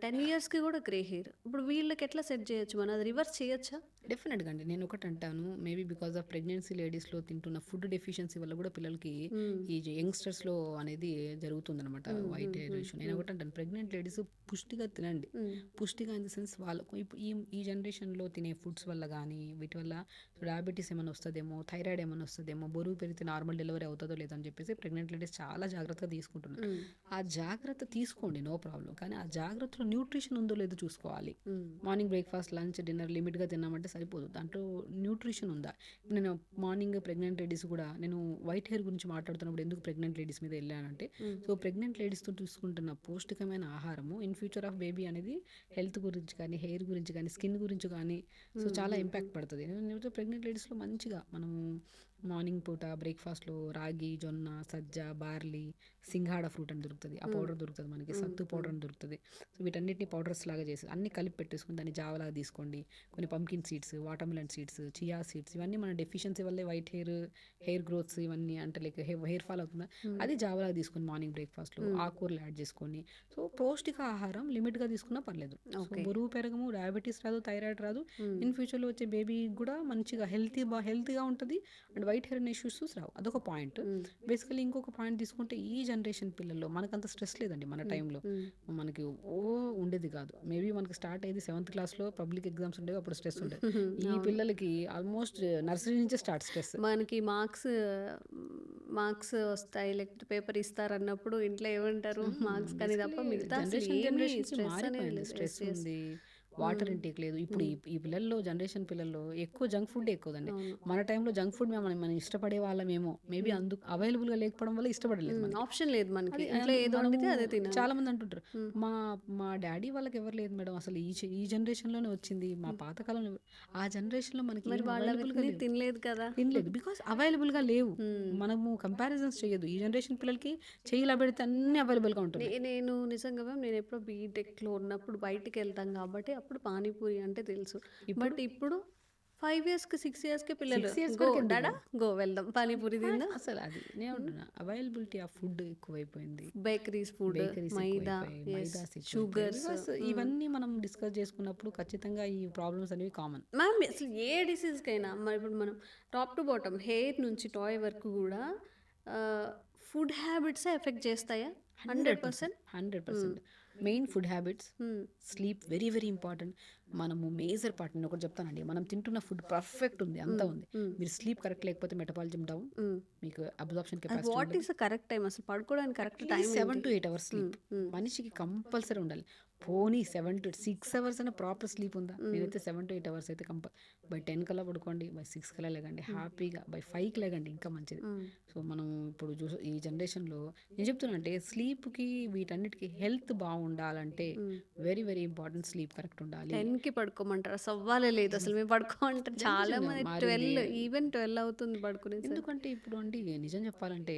10 ఇయర్స్కి కూడా గ్రే హెయిర్. ఇప్పుడు వీళ్ళకి ఎట్లా సెట్ చేయొచ్చు, మనం అది రివర్స్ చేయొచ్చా? డెఫినెట్గా అండి. నేను ఒకటి అంటాను, మేబీ బికాస్ ఆఫ్ ప్రెగ్నెన్సీ లేడీస్లో తింటున్న ఫుడ్ డెఫిషియన్సీ వల్ల కూడా పిల్లలకి ఈ యంగ్స్టర్స్లో అనేది జరుగుతుందన్నమాట వైట్ హెయిర్ ఇష్యూ. నేను ఒకటి అంటాను, ప్రెగ్నెంట్ లేడీస్ పుష్టిగా తినండి. పుష్టిగా ఇన్ ద సెన్స్ వాళ్ళకు ఈ జనరేషన్లో తినే ఫుడ్స్ వల్ల కానీ వీటి వల్ల డయాబెటీస్ ఏమైనా వస్తుందేమో, థైరాయిడ్ ఏమైనా వస్తుందేమో, బరువు పెరిగితే నార్మల్ డెలివరీ అవుతుందో లేదో అని చెప్పేసి ప్రెగ్నెంట్ లేడీస్ చాలా జాగ్రత్తగా తీసుకుంటున్నారు. ఆ జాగ్రత్త తీసుకోండి, నో ప్రాబ్లం. కానీ ఆ జాగ్రత్తలో న్యూట్రిషన్ ఉందో లేదో చూసుకోవాలి. మార్నింగ్ బ్రేక్ఫాస్ట్, లంచ్, డిన్నర్ లిమిట్గా తిన్నామంటే సరిపోదు, దాంట్లో న్యూట్రిషన్ ఉందా. నేను మార్నింగ్ ప్రెగ్నెంట్ లేడీస్ కూడా, నేను వైట్ హెయిర్ గురించి మాట్లాడుతున్నప్పుడు ఎందుకు ప్రెగ్నెంట్ లేడీస్ మీద వెళ్ళానంటే, సో ప్రెగ్నెంట్ లేడీస్తో తీసుకుంటున్న పౌష్టికమైన ఆహారము ఇన్ ఫ్యూచర్ ఆఫ్ బేబీ అనేది హెల్త్ గురించి కానీ, హెయిర్ గురించి కానీ, స్కిన్ గురించి కానీ సో చాలా ఇంపాక్ట్ పడుతుంది. నేను ప్రెగ్నెంట్ లేడీస్లో మంచిగా మనము మార్నింగ్ పూట బ్రేక్ఫాస్ట్లో రాగి, జొన్న, సజ్జ, బార్లీ, సింగాడ ఫ్రూట్ అని దొరుకుతుంది, ఆ పౌడర్ దొరుకుతుంది మనకి, సత్తు పౌడర్ అని దొరుకుతుంది. సో వీటన్నిటిని పౌడర్స్ లాగా చేసి అన్ని కలిపి పెట్టేసుకుని దాన్ని జావలాగా తీసుకోండి. కొన్ని pumpkin seeds, watermelon seeds, chia seeds, ఇవన్నీ మన డెఫిషియన్సీ వల్లే వైట్ హెయిర్ గ్రోత్స్ ఇవన్నీ అంటే లైక్ హెయిర్ ఫాల్ అవుతుందా, అది జావలాగా తీసుకొని మార్నింగ్ బ్రేక్ఫాస్ట్లో ఆకుకూరలు యాడ్ చేసుకొని, సో పౌష్టిక ఆహారం లిమిట్గా తీసుకున్నా పర్లేదు. సో బరువు పెరగము, డయాబెటీస్ రాదు, థైరాయిడ్ రాదు, ఇన్ ఫ్యూచర్లో వచ్చే బేబీ కూడా మంచిగా హెల్తీగా ఉంటుంది అండ్ వైట్ హెయిర్ ఇష్యూస్ రావు. అదొక పాయింట్. బేసికలీ ఇంకొక పాయింట్ తీసుకుంటే, ఈ జనరేషన్ పిల్లల్లో మనకంత స్ట్రెస్ లేదండి. మన టైంలో మనకి ఉండేది కాదు. మేబీ మనకి స్టార్ట్ అయ్యేది 7th క్లాస్లో పబ్లిక్ ఎగ్జామ్స్ ఉండేవి, అప్పుడు స్ట్రెస్ ఉండేది. ఈ పిల్లలకి ఆల్మోస్ట్ నర్సరీ నుంచే స్టార్ట్ స్ట్రెస్. మనకి మార్క్స్ వస్తాయి, లేకపోతే పేపర్ ఇస్తారన్నప్పుడు ఇంట్లో ఏమంటారు, మార్క్స్ కానీ తప్ప మిగతా స్ట్రెస్ ఉంది, వాటర్ ఇంటేక్ లేదు. ఇప్పుడు ఈ పిల్లల్లో, జనరేషన్ పిల్లల్లో ఎక్కువ జంక్ ఫుడ్ ఎక్కువదండి. మన టైంలో జంక్ ఫుడ్ మనం ఇష్టపడే వాళ్ళమేమో, మేబీ అందుకు అవైలబుల్గా లేకపోవడం వల్ల ఇష్టపడలేదు, ఆప్షన్ లేదు మనకి. చాలా మంది అంటుంటారు, మా డాడీ వాళ్ళకి ఎవరు లేదు మేడం, అసలు ఈ జనరేషన్లోనే వచ్చింది, మా పాతకాలంలో. ఆ జనరేషన్లో మనకి తినలేదు కదా, తినలేదు బికాస్ అవైలబుల్గా లేవు. మనము కంపారిజన్స్ చేయదు. ఈ జనరేషన్ పిల్లలకి చేయిలా పెడితే అన్ని అవైలబుల్గా ఉంటుంది. నేను నిజంగా నేను ఎప్పుడో బీటెక్లో ఉన్నప్పుడు బయటికి వెళ్తాం కాబట్టి అప్పుడు పానీపూరి అంటే తెలుసు. బట్ ఇప్పుడు 5 yearsకి 6 yearsకి పిల్లలు గో వెళ్దాం పానీపూరి తిందాం. అసలు అది నేను అంటున్నా, అవైలబిలిటీ ఆఫ్ ఫుడ్ ఎక్కువైపోయింది. బేకరీస్ ఫుడ్, మైదా, షుగర్స్, ఇవన్నీ మనం డిస్కస్ చేసుకున్నప్పుడు ఖచ్చితంగా ఈ ప్రాబ్లమ్స్ అనేవి కామన్. మ్యామ్ అసలు ఏ డిసీజ్కైనా ఇప్పుడు మనం టాప్ టు బాటమ్ హెయిర్ నుంచి టాయ్ వరకు కూడా ఫుడ్ హ్యాబిట్సే ఎఫెక్ట్ చేస్తాయా? 100%. Main food habits, sleep very very important. మనము మేజర్ పార్ట్, నేను ఒకటి చెప్తానండి, మనం తింటున్న ఫుడ్ పర్ఫెక్ట్ ఉంది, అంతా ఉంది, మీరు స్లీప్ కరెక్ట్ లేకపోతే మెటబాలిజం డౌన్, మీకు absorption capacity. What is the correct time అసలు పడుకోవడానికి? Correct time 7 to 8 hours sleep మనిషికి కంపల్సరీ ఉండాలి. పోనీ 7 to 6 hours అనే ప్రాపర్ స్లీప్ ఉందా? నేనైతే 7 to 8 hours అయితే బై 10 కల్లా పడుకోండి, బై 6 కల్లా లేకండి, హ్యాపీగా బై 5కి లేకండి, ఇంకా మంచిది. సో మనం ఇప్పుడు ఈ జనరేషన్లో నేను చెప్తున్నా అంటే, స్లీప్కి వీటన్నిటికీ హెల్త్ బాగుండాలంటే very very important, sleep correct ఉండాలి. 10కి పడుకోమంటారు, సవ్వాలే లేదు అసలు. మేము పడుకోమంటారు చాలా మంది 12 అవుతుంది పడుకునే. ఎందుకంటే ఇప్పుడు అండి నిజం చెప్పాలంటే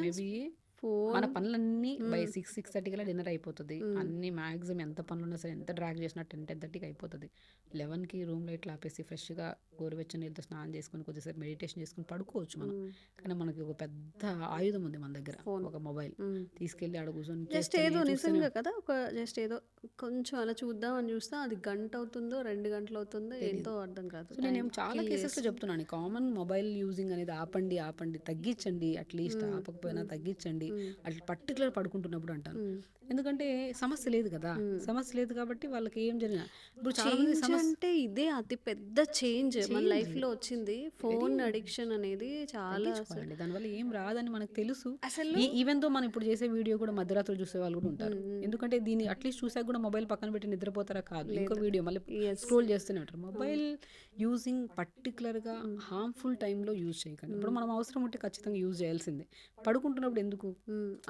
మేబీ మన పనులన్నీ బై 6-6:30 కల్లా డిన్నర్ అయిపోతుంది. అన్ని మ్యాక్సిమం ఎంత పనులు ఉన్నా సరే, ఎంత డ్రాగ్ చేసినా 10-10:30కి అయిపోతుంది. 11కి రూమ్ లైట్లు ఆపేసి ఫ్రెష్గా గోరువెచ్చని నీళ్ళతో స్నానం చేసుకుని కొద్దిసేపు మెడిటేషన్ చేసుకుని పడుకోవచ్చు మనం. కానీ మనకి ఒక పెద్ద ఆయుధం ఉంది మన దగ్గర, ఒక మొబైల్. తీసుకెళ్ళి ఆడ కూర్చొని జస్ట్ ఏదో నిజంగా కదా, ఒక జస్ట్ ఏదో కొంచెం అలా చూద్దాం అని చూస్తా అది గంట అవుతుందో 2 గంటలు అవుతుందో ఏంటో అర్థం కాదు. నేను చాలా కేసెస్లో చెప్తున్నాను, కామన్ మొబైల్ యూజింగ్ అనేది ఆపండి, తగ్గించండి, అట్లీస్ట్ ఆపకపోయినా తగ్గించండి, అట్లా పర్టికులర్ పడుకుంటున్నప్పుడు అంటాను. ఎందుకంటే సమస్య లేదు కదా, సమస్య లేదు కాబట్టి వాళ్ళకి ఏం జరిగినా. ఇప్పుడు చాలా మంది అంటే ఇదే అతి పెద్ద చేంజ్ మన లైఫ్ లో వచ్చింది, ఫోన్ అడిక్షన్ అనేది. చాలా దానివల్ల ఏం రాదని మనకు తెలుసు. అసలు ఈవెన్ తో మనం ఇప్పుడు చేసే వీడియో కూడా మధ్యరాత్రి చూసే వాళ్ళు కూడా ఉంటారు. ఎందుకంటే దీన్ని అట్లీస్ట్ చూసాక కూడా మొబైల్ పక్కన పెట్టి నిద్రపోతారా? కాదు, ఇంకో వీడియో మళ్ళీ స్క్రోల్ చేస్తూనే ఉంటారు. మొబైల్ యూజింగ్ పర్టికులర్గా హార్మ్ఫుల్ టైంలో యూజ్ చేయకండి. ఇప్పుడు మనం అవసరం ఉంటే ఖచ్చితంగా యూజ్ చేయాల్సిందే. పడుకుంటున్నప్పుడు ఎందుకు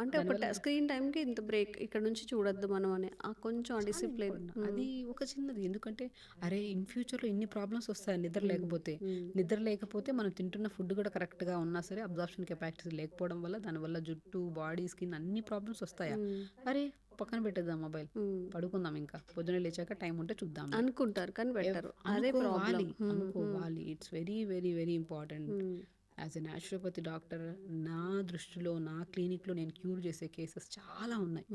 అంటే ఒక స్క్రీన్ టైంకి ఇంత బ్రేక్, ఇక్కడ నుంచి చూడొద్దు మనం అని కొంచెం డిసిప్లిన్, అది ఒక చిన్నది. ఎందుకంటే అరే ఇన్ ఫ్యూచర్లో ఇన్ని ప్రాబ్లమ్స్ వస్తాయి నిద్ర లేకపోతే మనం తింటున్న ఫుడ్ కూడా కరెక్ట్గా ఉన్నా సరే అబ్జార్ప్షన్ కెపాసిటీ లేకపోవడం వల్ల దానివల్ల జుట్టు, బాడీ, స్కిన్ అన్ని ప్రాబ్లమ్స్ వస్తాయా? అరే పక్కన పెట్టేద్దాం మొబైల్, పడుకుందాం, ఇంకా పొద్దున లేచాక టైం ఉంటే చూద్దాం అనుకుంటారు. కానీ పెట్టరు. అనుకోవాలి. It's very very very important. As a naturopathy doctor నా దృష్టిలో నా క్లినిక్లో నేను క్యూర్ చేసే కేసెస్ చాలా ఉన్నాయి.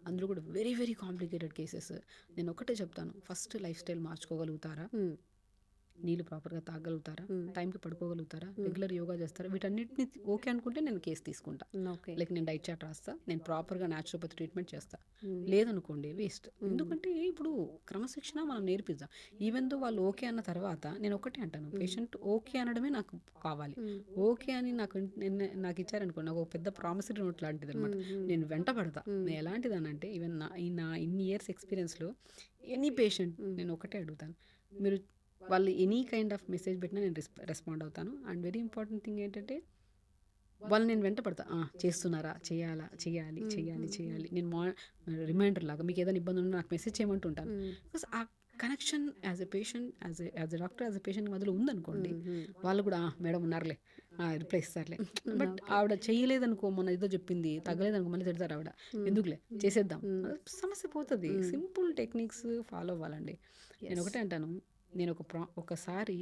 అందులో కూడా వెరీ వెరీ కాంప్లికేటెడ్ కేసెస్. నేను ఒకటే చెప్తాను, ఫస్ట్ లైఫ్ స్టైల్ మార్చుకోగలుగుతారా, నీళ్ళు ప్రాపర్గా తాగలుగుతారా, టైంకి పడుకోగలుగుతారా, రెగ్యులర్ యోగా చేస్తారా, వీటన్నిటిని ఓకే అనుకుంటే నేను కేసు తీసుకుంటా. ఓకే. లైక్ నేను డైట్ చార్ట్ రాస్తా, నేను ప్రాపర్గా న్యాచురోపతి ట్రీట్మెంట్ చేస్తా. లేదనుకోండి వేస్ట్. ఎందుకంటే ఇప్పుడు క్రమశిక్షణ మనం నేర్పిద్దాం. ఈవెన్ దో వాళ్ళు ఓకే అన్న తర్వాత నేను ఒకటే అంటాను, పేషెంట్ ఓకే అనడమే నాకు కావాలి. ఓకే అని నాకు ఇచ్చారనుకోండి, నాకు ఒక పెద్ద ప్రామిసరీ నోట్ లాంటిది అనమాట. నేను వెంట పడతా. నేను ఎలాంటిదానంటే ఈవెన్ నా ఇన్ని ఇయర్స్ ఎక్స్పీరియన్స్లో ఎనీ పేషెంట్ నేను ఒకటే అడుగుతాను, మీరు వాళ్ళు ఎనీ కైండ్ ఆఫ్ మెసేజ్ పెట్టినా నేను రెస్పాండ్ అవుతాను. అండ్ వెరీ ఇంపార్టెంట్ థింగ్ ఏంటంటే వాళ్ళు నేను వెంట పడతా, చేస్తున్నారా, చేయాలి. నేను రిమైండర్ లాగా మీకు ఏదైనా ఇబ్బంది ఉన్నా నాకు మెసేజ్ చేయమంటూ ఉంటాను. బికాస్ ఆ connection as a patient, as a doctor, as a patient మధ్యలో ఉందనుకోండి, వాళ్ళు కూడా మేడం ఉన్నారులే, రిప్లై ఇస్తారులే. బట్ ఆవిడ చేయలేదనుకో, మొన్న ఏదో చెప్పింది, తగ్గలేదనుకో మళ్ళీ తిడతారు ఆవిడ, ఎందుకులే చేసేద్దాం, సమస్య పోతుంది. సింపుల్ టెక్నిక్స్ ఫాలో అవ్వాలండి. నేను ఒకటే అంటాను, నేను ఒకసారి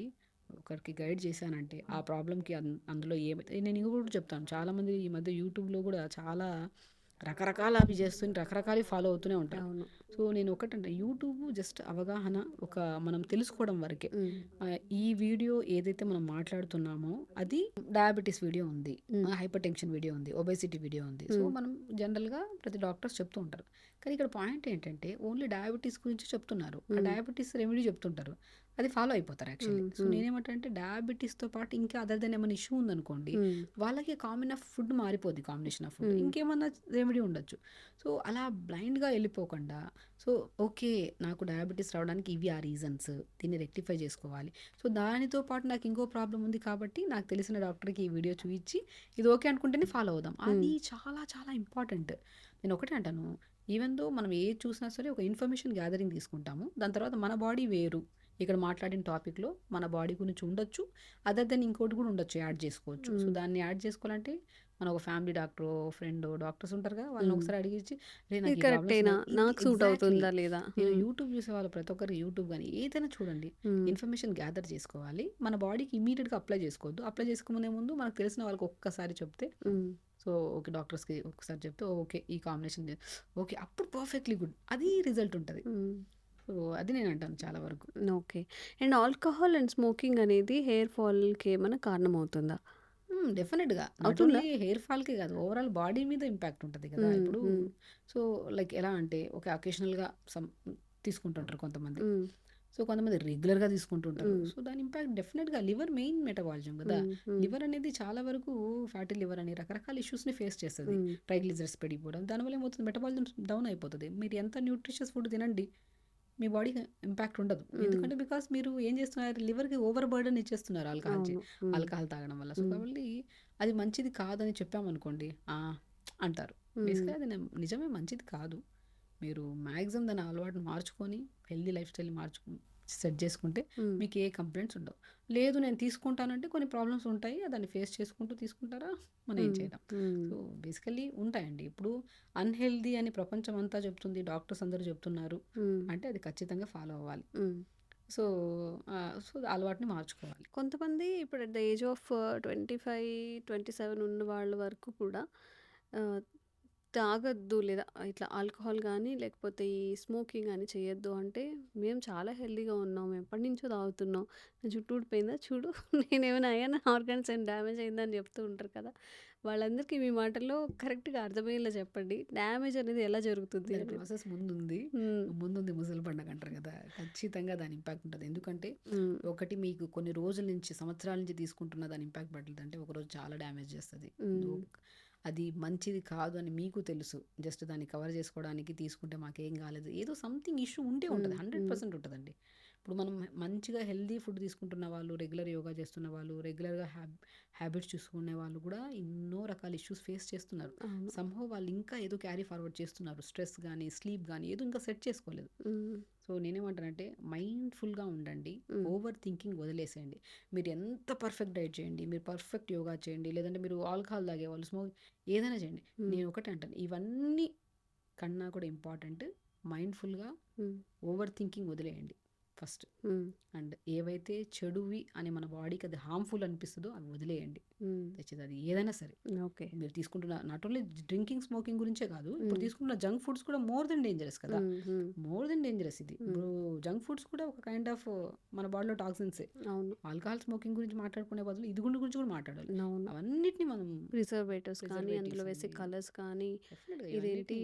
ఒకరికి గైడ్ చేశానంటే ఆ ప్రాబ్లంకి అందులో ఏమైతే, నేను ఇంకో కూడా చెప్తాను, చాలామంది ఈ మధ్య యూట్యూబ్లో కూడా చాలా రకరకాల అవి చేస్తుని రకరకాలు ఫాలో అవుతూనే ఉంటారు. సో నేను ఒకటంటే యూట్యూబ్ జస్ట్ అవగాహన, ఒక మనం తెలుసుకోవడం వరకే. ఈ వీడియో ఏదైతే మనం మాట్లాడుతున్నామో అది డయాబెటీస్ వీడియో ఉంది, హైపర్ టెన్షన్ వీడియో ఉంది, ఒబేసిటీ వీడియో ఉంది. సో మనం జనరల్గా ప్రతి డాక్టర్స్ చెప్తూ ఉంటారు. కానీ ఇక్కడ పాయింట్ ఏంటంటే ఓన్లీ డయాబెటీస్ గురించి చెప్తున్నారు, ఆ డయాబెటీస్ రెమెడీ చెప్తుంటారు, అది ఫాలో అయిపోతారు యాక్చువల్లీ. సో నేనేమంటే డయాబెటీస్తో పాటు ఇంకా అదర్ దెన్ ఏమైనా ఇష్యూ ఉందనుకోండి, వాళ్ళకి కామన్ ఆఫ్ ఫుడ్ మారిపోద్ది, కాంబినేషన్ ఆఫ్ ఫుడ్ ఇంకేమన్నా రెమెడీ ఉండొచ్చు. సో అలా బ్లైండ్గా వెళ్ళిపోకుండా, సో ఓకే నాకు డయాబెటీస్ రావడానికి ఇవి ఆ రీజన్స్, దీన్ని రెక్టిఫై చేసుకోవాలి. సో దానితో పాటు నాకు ఇంకో ప్రాబ్లం ఉంది కాబట్టి నాకు తెలిసిన డాక్టర్కి ఈ వీడియో చూపించి ఇది ఓకే అనుకుంటేనే ఫాలో అవుదాం. అది చాలా చాలా ఇంపార్టెంట్. నేను ఒకటే అంటాను, ఈవెన్ దో మనం ఏది చూసినా సరే ఒక ఇన్ఫర్మేషన్ గ్యాదరింగ్ తీసుకుంటాము, దాని తర్వాత మన బాడీ వేరు, ఇక్కడ మాట్లాడిన టాపిక్లో మన బాడీ గురించి ఉండొచ్చు, అదర్ దెన్ ఇంకోటి కూడా ఉండొచ్చు, యాడ్ చేసుకోవచ్చు. సో దాన్ని యాడ్ చేసుకోవాలంటే మన ఒక ఫ్యామిలీ డాక్టర్, ఫ్రెండ్ డాక్టర్స్ ఉంటారు కదా, వాళ్ళని ఒకసారి అడిగించి కరెక్టేనా, నాకు సూట్ అవుతుందా లేదా. నేను యూట్యూబ్ చూసే వాళ్ళు ప్రతి ఒక్కరికి యూట్యూబ్ కానీ ఏదైనా చూడండి, ఇన్ఫర్మేషన్ గ్యాదర్ చేసుకోవాలి, మన బాడీకి ఇమీడియట్గా అప్లై చేసుకోవద్దు. అప్లై చేసుకునే ముందు మనకు తెలిసిన వాళ్ళకి ఒక్కసారి చెప్తే, సో ఓకే డాక్టర్స్కి ఒకసారి చెప్తే ఓకే ఈ కాంబినేషన్ ఓకే, అప్పుడు పర్ఫెక్ట్లీ గుడ్, అది రిజల్ట్ ఉంటుంది. సో అది నేను అంటాను చాలా వరకు. Okay. And alcohol and smoking అనేది హెయిర్ ఫాల్కి ఏమైనా కారణం అవుతుందా? డెఫినెట్గా నాట్ అవుతుందా? ఓన్లీ హెయిర్ ఫాల్కే కాదు, ఓవరాల్ బాడీ మీద ఇంపాక్ట్ ఉంటుంది కదా. ఇప్పుడు సో లైక్ ఎలా అంటే ఒక అకేషనల్గా తీసుకుంటుంటారు కొంతమంది, సో కొంతమంది రెగ్యులర్గా తీసుకుంటుంటారు. సో దాని ఇంపాక్ట్ డెఫినెట్గా లివర్ మెయిన్ మెటబాలిజం కదా. లివర్ అనేది చాలా వరకు ఫ్యాటీ లివర్ అని రకరకాల ఇష్యూస్ని ఫేస్ చేస్తుంది. ట్రైగ్లిజరైడ్స్ పెరిగిపోవడం, దానివల్ల ఏమవుతుంది, మెటబాలిజం డౌన్ అయిపోతుంది. మీరు ఎంత న్యూట్రిషియస్ ఫుడ్ తినండి, మీ బాడీకి ఇంపాక్ట్ ఉండదు. ఎందుకంటే బికాస్ మీరు ఏం చేస్తున్నారు, లివర్కి ఓవర్ బర్డన్ ఇచ్చేస్తున్నారు ఆల్కహాల్ తాగడం వల్ల. సో కాబట్టి అది మంచిది కాదని చెప్పామనుకోండి అంటారు. బేసిక్గా అది నిజమే మంచిది కాదు. మీరు మ్యాక్సిమం దాని అలవాటును మార్చుకొని హెల్దీ లైఫ్ స్టైల్ సెట్ చేసుకుంటే మీకు ఏ కంప్లైంట్స్ ఉండవు. లేదు నేను తీసుకుంటానంటే కొన్ని ప్రాబ్లమ్స్ ఉంటాయి, దాన్ని ఫేస్ చేసుకుంటూ తీసుకుంటారా, మనం ఏం చేయడం. సో బేసికలీ ఉంటాయండి. ఇప్పుడు అన్హెల్దీ అని ప్రపంచం అంతా చెప్తుంది, డాక్టర్స్ అందరూ చెప్తున్నారు అంటే అది ఖచ్చితంగా ఫాలో అవ్వాలి. సో సో అలవాటుని మార్చుకోవాలి. కొంతమంది ఇప్పుడు అట్ ద ఏజ్ ఆఫ్ 25-27 ఉన్న వాళ్ళ వరకు కూడా తాగొద్దు, లేదా ఇట్లా ఆల్కహాల్ కానీ లేకపోతే ఈ స్మోకింగ్ కానీ చేయొద్దు అంటే, మేము చాలా హెల్దీగా ఉన్నాం, మేము ఎప్పటి నుంచో తాగుతున్నాం, నా జుట్టు ఊడిపోయిందా చూడు, నేనేమైనా అయ్యానా, ఆర్గాన్స్ ఏమైనా డ్యామేజ్ అయిందని చెప్తూ ఉంటారు కదా. వాళ్ళందరికీ మీ మాటల్లో కరెక్ట్గా అర్థమయ్యేలా చెప్పండి, డ్యామేజ్ అనేది ఎలా జరుగుతుంది దాని ప్రాసెస్ ముందుంది ముసలి పండగ అంటారు కదా, ఖచ్చితంగా దాని ఇంపాక్ట్ ఉంటుంది. ఎందుకంటే ఒకటి మీకు కొన్ని రోజుల నుంచి సంవత్సరాల నుంచి తీసుకుంటున్న దాని ఇంపాక్ట్ పడుతుంది అంటే ఒకరోజు చాలా డ్యామేజ్ చేస్తుంది. అది మంచిది కాదు అని మీకు తెలుసు, జస్ట్ దాన్ని కవర్ చేసుకోవడానికి తీసుకుంటే మాకేం కాలేదు, ఏదో సంథింగ్ ఇష్యూ ఉంటే ఉంటుంది, 100% ఉంటుందండి. ఇప్పుడు మనం మంచిగా హెల్దీ ఫుడ్ తీసుకుంటున్న వాళ్ళు, రెగ్యులర్ యోగా చేస్తున్న వాళ్ళు, రెగ్యులర్గా హ్యాబిట్స్ చూసుకునే వాళ్ళు కూడా ఎన్నో రకాల ఇష్యూస్ ఫేస్ చేస్తున్నారు. సంహో వాళ్ళు ఇంకా ఏదో క్యారీ ఫార్వర్డ్ చేస్తున్నారు, స్ట్రెస్ కానీ స్లీప్ కానీ ఏదో ఇంకా సెట్ చేసుకోలేదు. సో నేనేమంటానంటే మైండ్ఫుల్గా ఉండండి, ఓవర్ థింకింగ్ వదిలేసేయండి. మీరు ఎంత పర్ఫెక్ట్ డైట్ చేయండి, మీరు పర్ఫెక్ట్ యోగా చేయండి, లేదంటే మీరు ఆల్కహాల్ తాగేవాళ్ళు, స్మోక్ ఏదైనా చేయండి, నేను ఒకటే అంటాను, ఇవన్నీ కన్నా కూడా ఇంపార్టెంట్ మైండ్ఫుల్గా ఓవర్ థింకింగ్ వదిలేయండి. ఫస్ట్. అండ్ ఏవైతే చెడువి అని మన బాడీకి అది హార్మ్ఫుల్ అనిపిస్తుందో అవి వదిలేయండి. తెచ్చేది అది ఏదైనా సరే. ఓకే. మీరు తీసుకుంటున్న నాట్ ఓన్లీ డ్రింకింగ్ స్మోకింగ్ గురించే కాదు, ఇప్పుడు తీసుకుంటున్న జంక్ ఫుడ్స్ కూడా మోర్ దెన్ డేంజరస్ కదా. మోర్ దెన్ డేంజరస్ ఇది. ఇప్పుడు జంక్ ఫుడ్స్ కూడా ఒక కైండ్ ఆఫ్ మన బాడీలో టాక్సిన్సే. అవును. ఆల్కహాల్ స్మోకింగ్ గురించి మాట్లాడుకునే బదులు ఇది గురించి కూడా మాట్లాడాలి. అవును. అవన్నిటిని మనం ప్రిజర్వేటివ్స్ కానీ అందులో వేసే కలర్స్ కానీ ఇదేంటి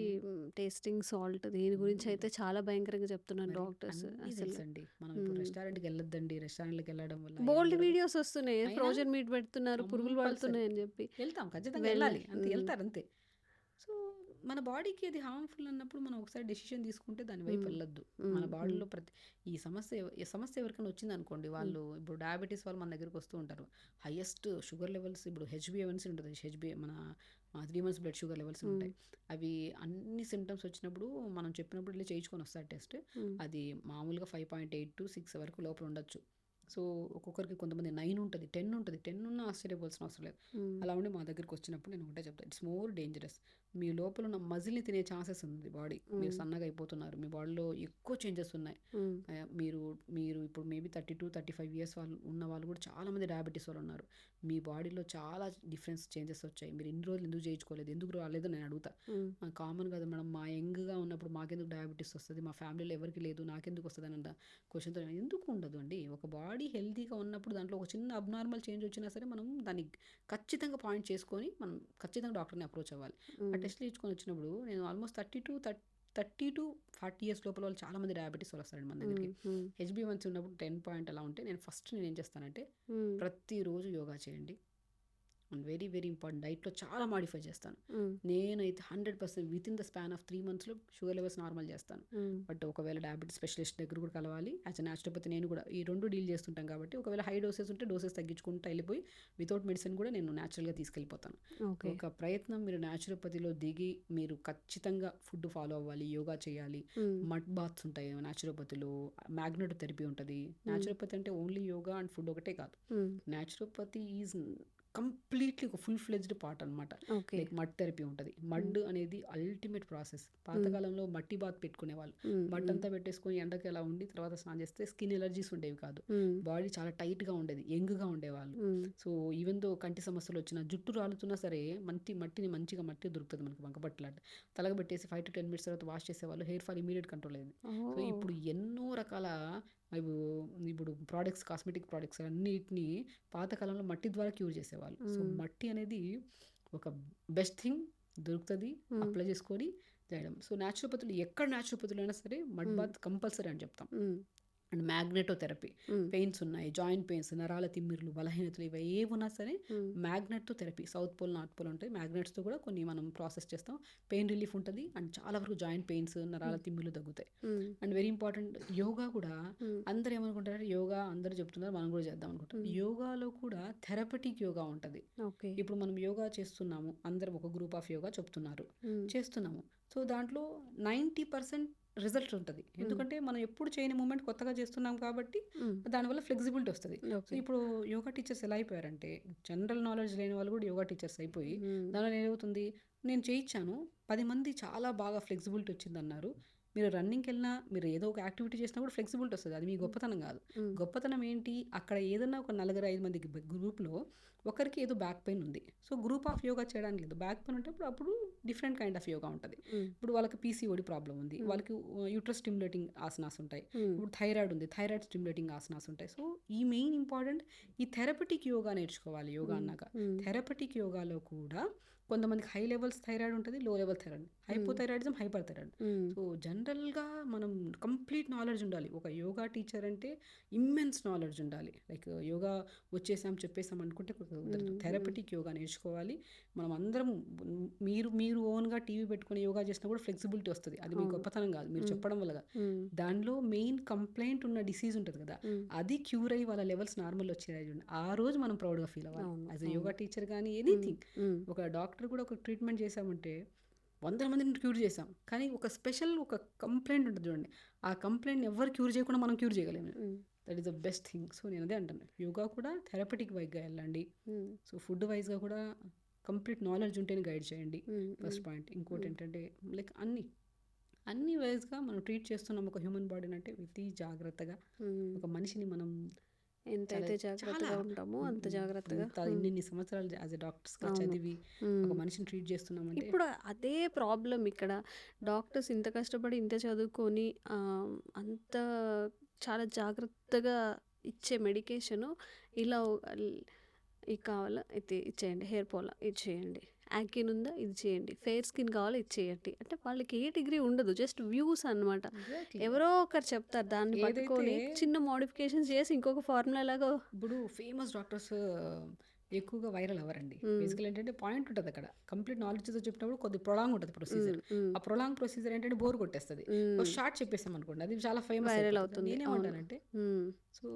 టేస్టింగ్ సాల్ట్ దీని గురించి అయితే చాలా భయంకరంగా చెప్తున్నారు డాక్టర్స్. అసలు అండి మనం ఇప్పుడు రెస్టారెంట్కి వెళ్ళొద్దండి, రెస్టారెంట్కి వెళ్ళడం వల్ల బోల్డ్ వీడియోస్ వస్తున్నాయి, ఫ్రోజన్ మీట్ పెడుతున్నారు, పురుగులు పడుతున్నాయి అని చెప్పి. వెళ్తాం, ఖచ్చితంగా వెళ్ళాలి, అంతే వెళ్తారు అంతే. సో మన బాడీకి అది హార్మ్ఫుల్ అన్నప్పుడు మనం ఒకసారి డెసిషన్ తీసుకుంటే దాని వైపు వెళ్ళొద్దు. మన బాడీలో ఈ సమస్య ఎవరికైనా వచ్చింది అనుకోండి, వాళ్ళు ఇప్పుడు డయాబెటీస్ వాళ్ళు మన దగ్గరికి వస్తూ ఉంటారు. హైయెస్ట్ షుగర్ లెవెల్స్, ఇప్పుడు HbA1c ఉంటుంది, మన 3 months బ్లడ్ షుగర్ లెవెల్స్ ఉంటాయి. అవి అన్ని సిమ్టమ్స్ వచ్చినప్పుడు మనం చెప్పినప్పుడు వెళ్ళి చేయించుకొని వస్తారు టెస్ట్. అది మామూలుగా 5.8 to 6 వరకు లోపల ఉండొచ్చు. సో ఒక్కొక్కరికి కొంతమంది 9 ఉంటుంది, 10 ఉంటుంది. 10 ఉన్నా ఆశ్చర్యపోవాల్సిన అవసరం లేదు. అలా ఉండి మా దగ్గరికి వచ్చినప్పుడు నేను ఒకటే చెప్తాను, ఇట్స్ మోర్ డేంజరస్. మీ లోపల ఉన్న మజిల్ని తినే ఛాన్సెస్ ఉంది బాడీ. మీరు సన్నగా అయిపోతున్నారు, మీ బాడీలో ఎక్కువ చేంజెస్ ఉన్నాయి. మీరు ఇప్పుడు మేబీ 32-35 years వాళ్ళు ఉన్న వాళ్ళు కూడా చాలామంది డయాబెటీస్ వాళ్ళు ఉన్నారు. మీ బాడీలో చాలా డిఫరెన్స్ చేంజెస్ వచ్చాయి. మీరు ఇన్ని రోజులు ఎందుకు చేయించుకోలేదు, ఎందుకు రాలేదో నేను అడుగుతా. కామన్ కదా మేడం, మా యంగ్గా ఉన్నప్పుడు మాకెందుకు డయాబెటీస్ వస్తుంది, మా ఫ్యామిలీలో ఎవరికి లేదు, నాకెందుకు వస్తుంది అని క్వశ్చన్తో ఎందుకు ఉండదు అండి. ఒక బాడీ హెల్తీగా ఉన్నప్పుడు దాంట్లో ఒక చిన్న అబ్నార్మల్ చేంజ్ వచ్చినా సరే మనం దాన్ని ఖచ్చితంగా పాయింట్ చేసుకొని మనం ఖచ్చితంగా డాక్టర్ని అప్రోచ్ అవ్వాలి. ఆ టెస్ట్లు ఇచ్చుకొని వచ్చినప్పుడు నేను ఆల్మోస్ట్ 30 to 40 years లోపల వాళ్ళు చాలా మంది డయాబెటీస్ వాళ్ళు వస్తారండి మన దగ్గరికి. HbA1c ఉన్నప్పుడు 10 point అలా ఉంటే నేను ఏం చేస్తానంటే ప్రతిరోజు యోగా చేయండి. అండ్ వెరీ వెరీ ఇంపార్టెంట్, డైట్లో చాలా మాడిఫై చేస్తాను. నేనైతే 100% with in the span of 3 months sugar levels normal చేస్తాను. బట్ ఒకవేళ డయాబెటీస్ స్పెషలిస్ట్ దగ్గర కూడా కలవాలి. యాజ్ అ న్యాచురోపతి నేను కూడా ఈ రెండు డీల్ చేస్తుంటాం కాబట్టి ఒకవేళ హై డోసెస్ ఉంటే డోసెస్ తగ్గించుకుంటూ వెళ్ళిపోయి వితౌట్ మెడిసిన్ కూడా నేను న్యాచురల్గా తీసుకెళ్ళిపోతాను. ఒక ప్రయత్నం, మీరు న్యాచురోపతిలో దిగి మీరు ఖచ్చితంగా ఫుడ్ ఫాలో అవ్వాలి, యోగా చేయాలి. మడ్ బాత్స్ ఉంటాయి న్యాచురోపతిలో, మ్యాగ్నెట్ థెరపీ ఉంటుంది. న్యాచురోపతి అంటే ఓన్లీ యోగా అండ్ ఫుడ్ ఒకటే కాదు. న్యాచురోపతి ఈజ్ కంప్లీట్లీ ఒక ఫుల్ ఫ్లెజ్డ్ పార్ట్ అనమాట. లైక్ మడ్ థెరపీ ఉంటుంది. మడ్ అనేది అల్టిమేట్ ప్రాసెస్. పాతకాలంలో మట్టి బాత్ పెట్టుకునేవాళ్ళు. మడ్ అంతా పెట్టేసుకొని ఎండకి ఎలా ఉండి తర్వాత స్నానం చేస్తే స్కిన్ ఎలర్జీస్ ఉండేవి కాదు, బాడీ చాలా టైట్గా ఉండేది, యంగ్గా ఉండేవాళ్ళు. సో ఈవెన్ దో కంటి సమస్యలు వచ్చినా, జుట్టు రాలుతున్నా సరే మట్టిని మంచిగా మట్టి దొరుకుతుంది మనకి, వంకపట్లాంటి తలగబెట్టేసి 5 to 10 minutes తర్వాత వాష్ చేసేవాళ్ళు. హెయిర్ ఫాల్ ఇమీడియట్ కంట్రోల్ అయింది. సో ఇప్పుడు ఎన్నో రకాల ఇప్పుడు ప్రోడక్ట్స్, కాస్మెటిక్ ప్రోడక్ట్స్ అన్నిటిని పాతకాలంలో మట్టి ద్వారా క్యూర్ చేసేవాళ్ళు. సో మట్టి అనేది ఒక బెస్ట్ థింగ్, దొరుకుతుంది, అప్లై చేసుకొని చేయడం. సో న్యాచురోపతులు ఎక్కడ న్యాచురోపతులు అయినా సరే మడ్ బాత్ కంపల్సరీ అని చెప్తాం. అండ్ మ్యాగ్నెటో థెరపీ, పెయిన్స్ ఉన్నాయి, జాయింట్ పెయిన్స్, నరాల తిమ్మిర్లు, బలహీనతలు, ఇవి ఏమున్నా సరే మ్యాగ్నెట్తో therapy. South pole, north pole ఉంటాయి, మ్యాగ్నెట్స్తో కూడా కొన్ని మనం ప్రాసెస్ చేస్తాం. పెయిన్ రిలీఫ్ ఉంటుంది అండ్ చాలా వరకు జాయింట్ పెయిన్స్, నరాల తిమ్మిర్లు తగ్గుతాయి. అండ్ వెరీ ఇంపార్టెంట్, యోగా కూడా అందరు ఏమనుకుంటారు, యోగా అందరు చెప్తున్నారు మనం కూడా చేద్దాం అనుకుంటారు. యోగాలో కూడా థెరపటిక్ యోగా ఉంటుంది. ఇప్పుడు మనం యోగా చేస్తున్నాము, అందరం ఒక గ్రూప్ ఆఫ్ యోగా చెప్తున్నారు, చేస్తున్నాము. సో దాంట్లో 90% రిజల్ట్ ఉంటుంది. ఎందుకంటే మనం ఎప్పుడు చేయని మూమెంట్ కొత్తగా చేస్తున్నాం కాబట్టి దానివల్ల ఫ్లెక్సిబిలిటీ వస్తుంది. సో ఇప్పుడు యోగా టీచర్స్ ఎలా అయిపోయారంటే, జనరల్ నాలెడ్జ్ లేని వాళ్ళు కూడా యోగా టీచర్స్ అయిపోయి దానివల్ల ఏమవుతుంది, నేను చేయించాను 10 మంది చాలా బాగా ఫ్లెక్సిబిలిటీ వచ్చిందన్నారు. మీరు రన్నింగ్కి వెళ్ళినా, మీరు ఏదో ఒక యాక్టివిటీ చేసినా కూడా ఫ్లెక్సిబిలిటీ వస్తుంది. అది మీ గొప్పతనం కాదు. గొప్పతనం ఏంటి, అక్కడ ఏదన్నా ఒక 4-5 మంది గ్రూప్లో ఒకరికి ఏదో బ్యాక్ పెయిన్ ఉంది, సో గ్రూప్ ఆఫ్ యోగా చేయడానికి లేదు. బ్యాక్ పెయిన్ ఉంటే అప్పుడు డిఫరెంట్ కైండ్ ఆఫ్ యోగా ఉంటుంది. ఇప్పుడు వాళ్ళకి PCOD ప్రాబ్లం ఉంది, వాళ్ళకి యూట్రస్ స్టిమ్యులేటింగ్ ఆసనాస్ ఉంటాయి. ఇప్పుడు థైరాయిడ్ ఉంది, థైరాయిడ్ స్టిమ్యులేటింగ్ ఆసనాస్ ఉంటాయి. సో ఈ మెయిన్ ఇంపార్టెంట్ ఈ థెరపటిక్ యోగా నేర్చుకోవాలి. యోగా అన్నాక థెరపటిక్ యోగాలో కూడా కొంతమందికి హై లెవెల్స్ థైరాయిడ్ ఉంటుంది, లో level thyroid, hypothyroidism, hyper thyroid. So జనరల్గా మనం కంప్లీట్ నాలెడ్జ్ ఉండాలి. ఒక యోగా టీచర్ అంటే ఇమ్మెన్స్ నాలెడ్జ్ ఉండాలి. లైక్ యోగా వచ్చేసాం చెప్పేసాం అనుకుంటే థెరపటిక్ యోగా నేర్చుకోవాలి. మనం అందరం మీరు ఓన్గా టీవీ పెట్టుకుని యోగా చేసినా కూడా ఫ్లెక్సిబిలిటీ వస్తుంది. అది మీ గొప్పతనం కాదు, మీరు చెప్పడం వల్ల. దానిలో మెయిన్ కంప్లైంట్ ఉన్న డిసీజ్ ఉంటుంది కదా, అది క్యూర్ అయ్యి వాళ్ళ లెవెల్స్ నార్మల్ వచ్చేది, ఆ రోజు మనం ప్రౌడ్గా ఫీల్ అవ్వాలి. యాజ్ ఎ యోగా టీచర్ కానీ ఎనీథింగ్. ఒక డాక్టర్ కూడా ఒక ట్రీట్మెంట్ చేసామంటే 100 మందిని క్యూర్ చేసాం, కానీ ఒక స్పెషల్ ఒక కంప్లైంట్ ఉంటుంది చూడండి, ఆ కంప్లైంట్ ఎవరు క్యూర్ చేయకుండా మనం క్యూర్ చేయగలేము. That is the best thing. So నేను అదే అంటాను, యోగా కూడా థెరపటిక్ వైజ్గా వెళ్ళండి. సో ఫుడ్ వైజ్గా కూడా కంప్లీట్ నాలెడ్జ్ ఉంటేనే గైడ్ చేయండి, ఫస్ట్ పాయింట్. ఇంకోటి ఏంటంటే లైక్ అన్ని అన్ని వేస్‌గా మనం ట్రీట్ చేస్తున్నాం ఒక హ్యూమన్ బాడీని అంటే అతి జాగ్రత్తగా ఒక మనిషిని మనం చాలా ఎంతైతే జాగ్రత్తగా చాలా ఉంటామో అంత జాగ్రత్తగా. ఇంత ఇన్నిన్ని సంవత్సరాలు యాజ్ ఎ డాక్టర్స్‌గా అవును. చదివి ఒక మనిషిని ట్రీట్ చేస్తున్నామంటే ఇప్పుడు అదే ప్రాబ్లం ఇక్కడ. డాక్టర్స్ ఇంత కష్టపడి ఇంత చదువుకొని అంత చాలా జాగ్రత్తగా ఇచ్చే మెడికేషను ఇలా ఇది కావాలా ఇది ఇచ్చేయండి, హెయిర్ ఫాల్ ఇది చేయండి, యాకిన్ ఉందా ఇది చేయండి, ఫెయిర్ స్కిన్ కావాలా ఇది చేయండి అంటే వాళ్ళకి ఏ డిగ్రీ ఉండదు, జస్ట్ వ్యూస్ అనమాట. ఎగ్జాక్ట్లీ ఎవరో ఒకరు చెప్తారు, దాన్ని ఏదైతే పట్టుకొని చిన్న మోడిఫికేషన్స్ చేసి ఇంకొక ఫార్ములా లాగా. ఇప్పుడు ఫేమస్ డాక్టర్స్ ఎక్కువగా వైరల్ అవ్వరండి. బేసికల్ ఏంటంటే పాయింట్ ఉంటుంది అక్కడ. కంప్లీట్ నాలెడ్జ్తో చెప్పినప్పుడు కొద్ది ప్రొలాంగ్ ఉంటుంది ప్రొసీజర్. ఆ ప్రొలాంగ్ ప్రొసీజర్ ఏంటంటే బోర్ కొట్టేస్తుంది. ఒక షార్ట్ చెప్పేసాం అనుకోండి, అది చాలా ఫేమస్ వైరల్ అవుతుంది. నేనేమంటానంటే సో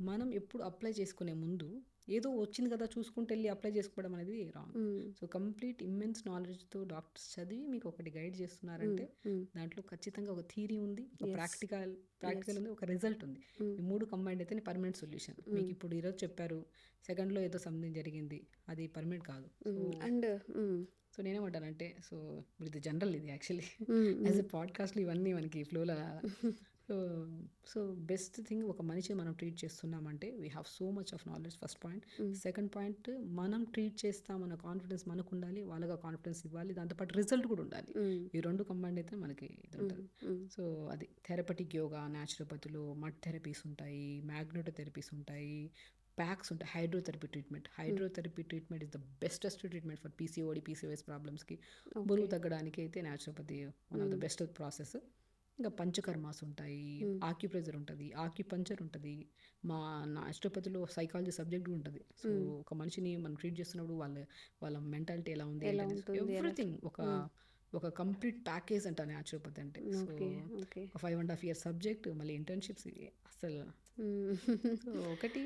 మనం ఎప్పుడు అప్లై చేసుకునే ముందు ఏదో వచ్చింది కదా చూసుకుంటూ వెళ్ళి అప్లై చేసుకోవడం అనేది రాంగ్. సో కంప్లీట్ ఇమ్మెన్స్ నాలెడ్జ్తో డాక్టర్స్ చదివి మీకు ఒకటి గైడ్ చేస్తున్నారంటే దాంట్లో ఖచ్చితంగా ఒక థియరీ ఉంది, ఒక ప్రాక్టికల్ ఉంది, ఒక రిజల్ట్ ఉంది. ఈ మూడు కంబైండ్ అయితే పర్మనెంట్ సొల్యూషన్. మీకు ఇప్పుడు ఈరోజు చెప్పారు, సెకండ్లో ఏదో సంథింగ్ జరిగింది, అది పర్మనెంట్ కాదు. అండ్ సో నేనేమంటానంటే సో ఇప్పుడు ఇది జనరల్, ఇది యాక్చువల్లీ యాజ్ ఎ పాడ్కాస్ట్లో ఇవన్నీ మనకి ఫ్లోలో సో సో బెస్ట్ థింగ్ ఒక మనిషిని మనం ట్రీట్ చేస్తున్నామంటే we have so much of knowledge, first point. Second point, మనం ట్రీట్ చేస్తామన్న కాన్ఫిడెన్స్ మనకు ఉండాలి, వాళ్ళగా కాన్ఫిడెన్స్ ఇవ్వాలి, దాంతోపాటు రిజల్ట్ కూడా ఉండాలి. ఈ రెండు కంబైండ్ అయితే మనకి ఇది ఉంటుంది. సో అది థెరపటిక్ యోగా, న్యాచురోపతిలో మడ్ థెరపీస్ ఉంటాయి, మ్యాగ్నెటో థెరపీస్ ఉంటాయి, ప్యాక్స్ ఉంటాయి, hydrotherapy treatment is the bestest treatment for PCOD, PCOS ప్రాబ్లమ్స్కి. బరువు తగ్గడానికి అయితే naturopathy one of the best process. ఇంకా పంచకర్మాస్ ఉంటాయి, ఆక్యుప్రెజర్ ఉంటుంది, ఆక్యుపంచర్ ఉంటుంది, మా న్యాచురోపతిలో సైకాలజీ సబ్జెక్ట్ కూడా ఉంటుంది. సో ఒక మనిషిని మనం ట్రీట్ చేస్తున్నప్పుడు వాళ్ళ మెంటాలిటీ ఎలా ఉంది, ఎవ్రీథింగ్ ఒక కంప్లీట్ ప్యాకేజ్ అంట న్యాచురోపతి అంటే. సో ఒక 5.5 years సబ్జెక్ట్, మళ్ళీ ఇంటర్న్షిప్స్, అసలు ఒకటి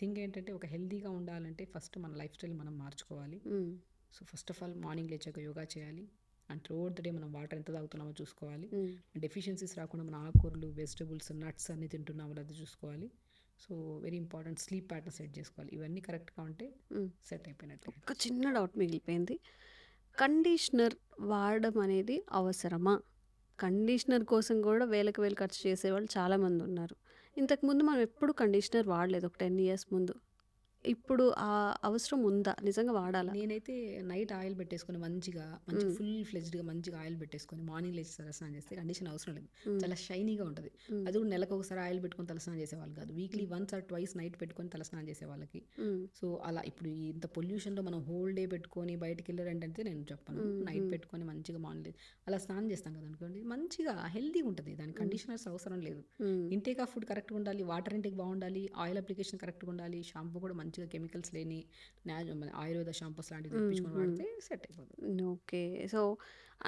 థింగ్ ఏంటంటే ఒక హెల్తీగా ఉండాలంటే ఫస్ట్ మన లైఫ్ స్టైల్ మనం మార్చుకోవాలి. So first of all morning లేచాక యోగా చేయాలి, అండ్ త్రూఅవుట్ ద డే మనం వాటర్ ఎంత తాగుతున్నామో చూసుకోవాలి, డెఫిషియన్సీస్ రాకుండా మన ఆకుకూరలు, వెజిటబుల్స్, నట్స్ అన్నీ తింటున్నామో అది చూసుకోవాలి. So very important, sleep pattern set చేసుకోవాలి. ఇవన్నీ కరెక్ట్గా ఉంటే సెట్ అయిపోయినట్టు. ఒక చిన్న డౌట్ మిగిలిపోయింది, కండిషనర్ వాడడం అనేది అవసరమా? కండిషనర్ కోసం కూడా వేలకు వేలు ఖర్చు చేసేవాళ్ళు చాలామంది ఉన్నారు. ఇంతకుముందు మనం ఎప్పుడు కండిషనర్ వాడలేదు, ఒక 10 years ముందు. ఇప్పుడు ఆ అవసరం ఉందా, నిజంగా వాడాలా? నేనైతే నైట్ ఆయిల్ పెట్టేసుకొని మంచి ఫుల్ ఫ్లెజ్డ్గా మంచిగా ఆయిల్ పెట్టేసుకొని మార్నింగ్ లేచి తలస్నానం చేస్తే కండిషన్ అవసరం లేదు, చాలా షైనీగా ఉంటుంది. అది కూడా నెలకు ఒకసారి ఆయిల్ పెట్టుకొని తలస్నానం చేసేవాళ్ళు కాదు, weekly once or twice night పెట్టుకొని తలస్నానం చేసే వాళ్ళకి. సో అలా ఇప్పుడు ఇంత పొల్యూషన్లో మనం హోల్ డే పెట్టుకొని బయటకు వెళ్ళారంటే నేను చెప్పను, నైట్ పెట్టుకొని మంచిగా మార్నింగ్ అలా స్నానం చేస్తాం కదా అనుకోండి, మంచిగా హెల్తీగా ఉంటుంది. దానికి కండిషనర్స్ అవసరం లేదు. ఇంటేక్ ఆఫ్ ఫుడ్ కరెక్ట్గా ఉండాలి, వాటర్ ఇంటేక్ బాగుండాలి, ఆయిల్ అప్లికేషన్ కరెక్ట్గా ఉండాలి, షాంపూ కూడా మంచిగా కెమికల్స్ లేని ఆయుర్వేద షాంపూస్ లాంటివి తెప్పించుకొని వాడితే సెట్ అయిపోతుంది. ఓకే. సో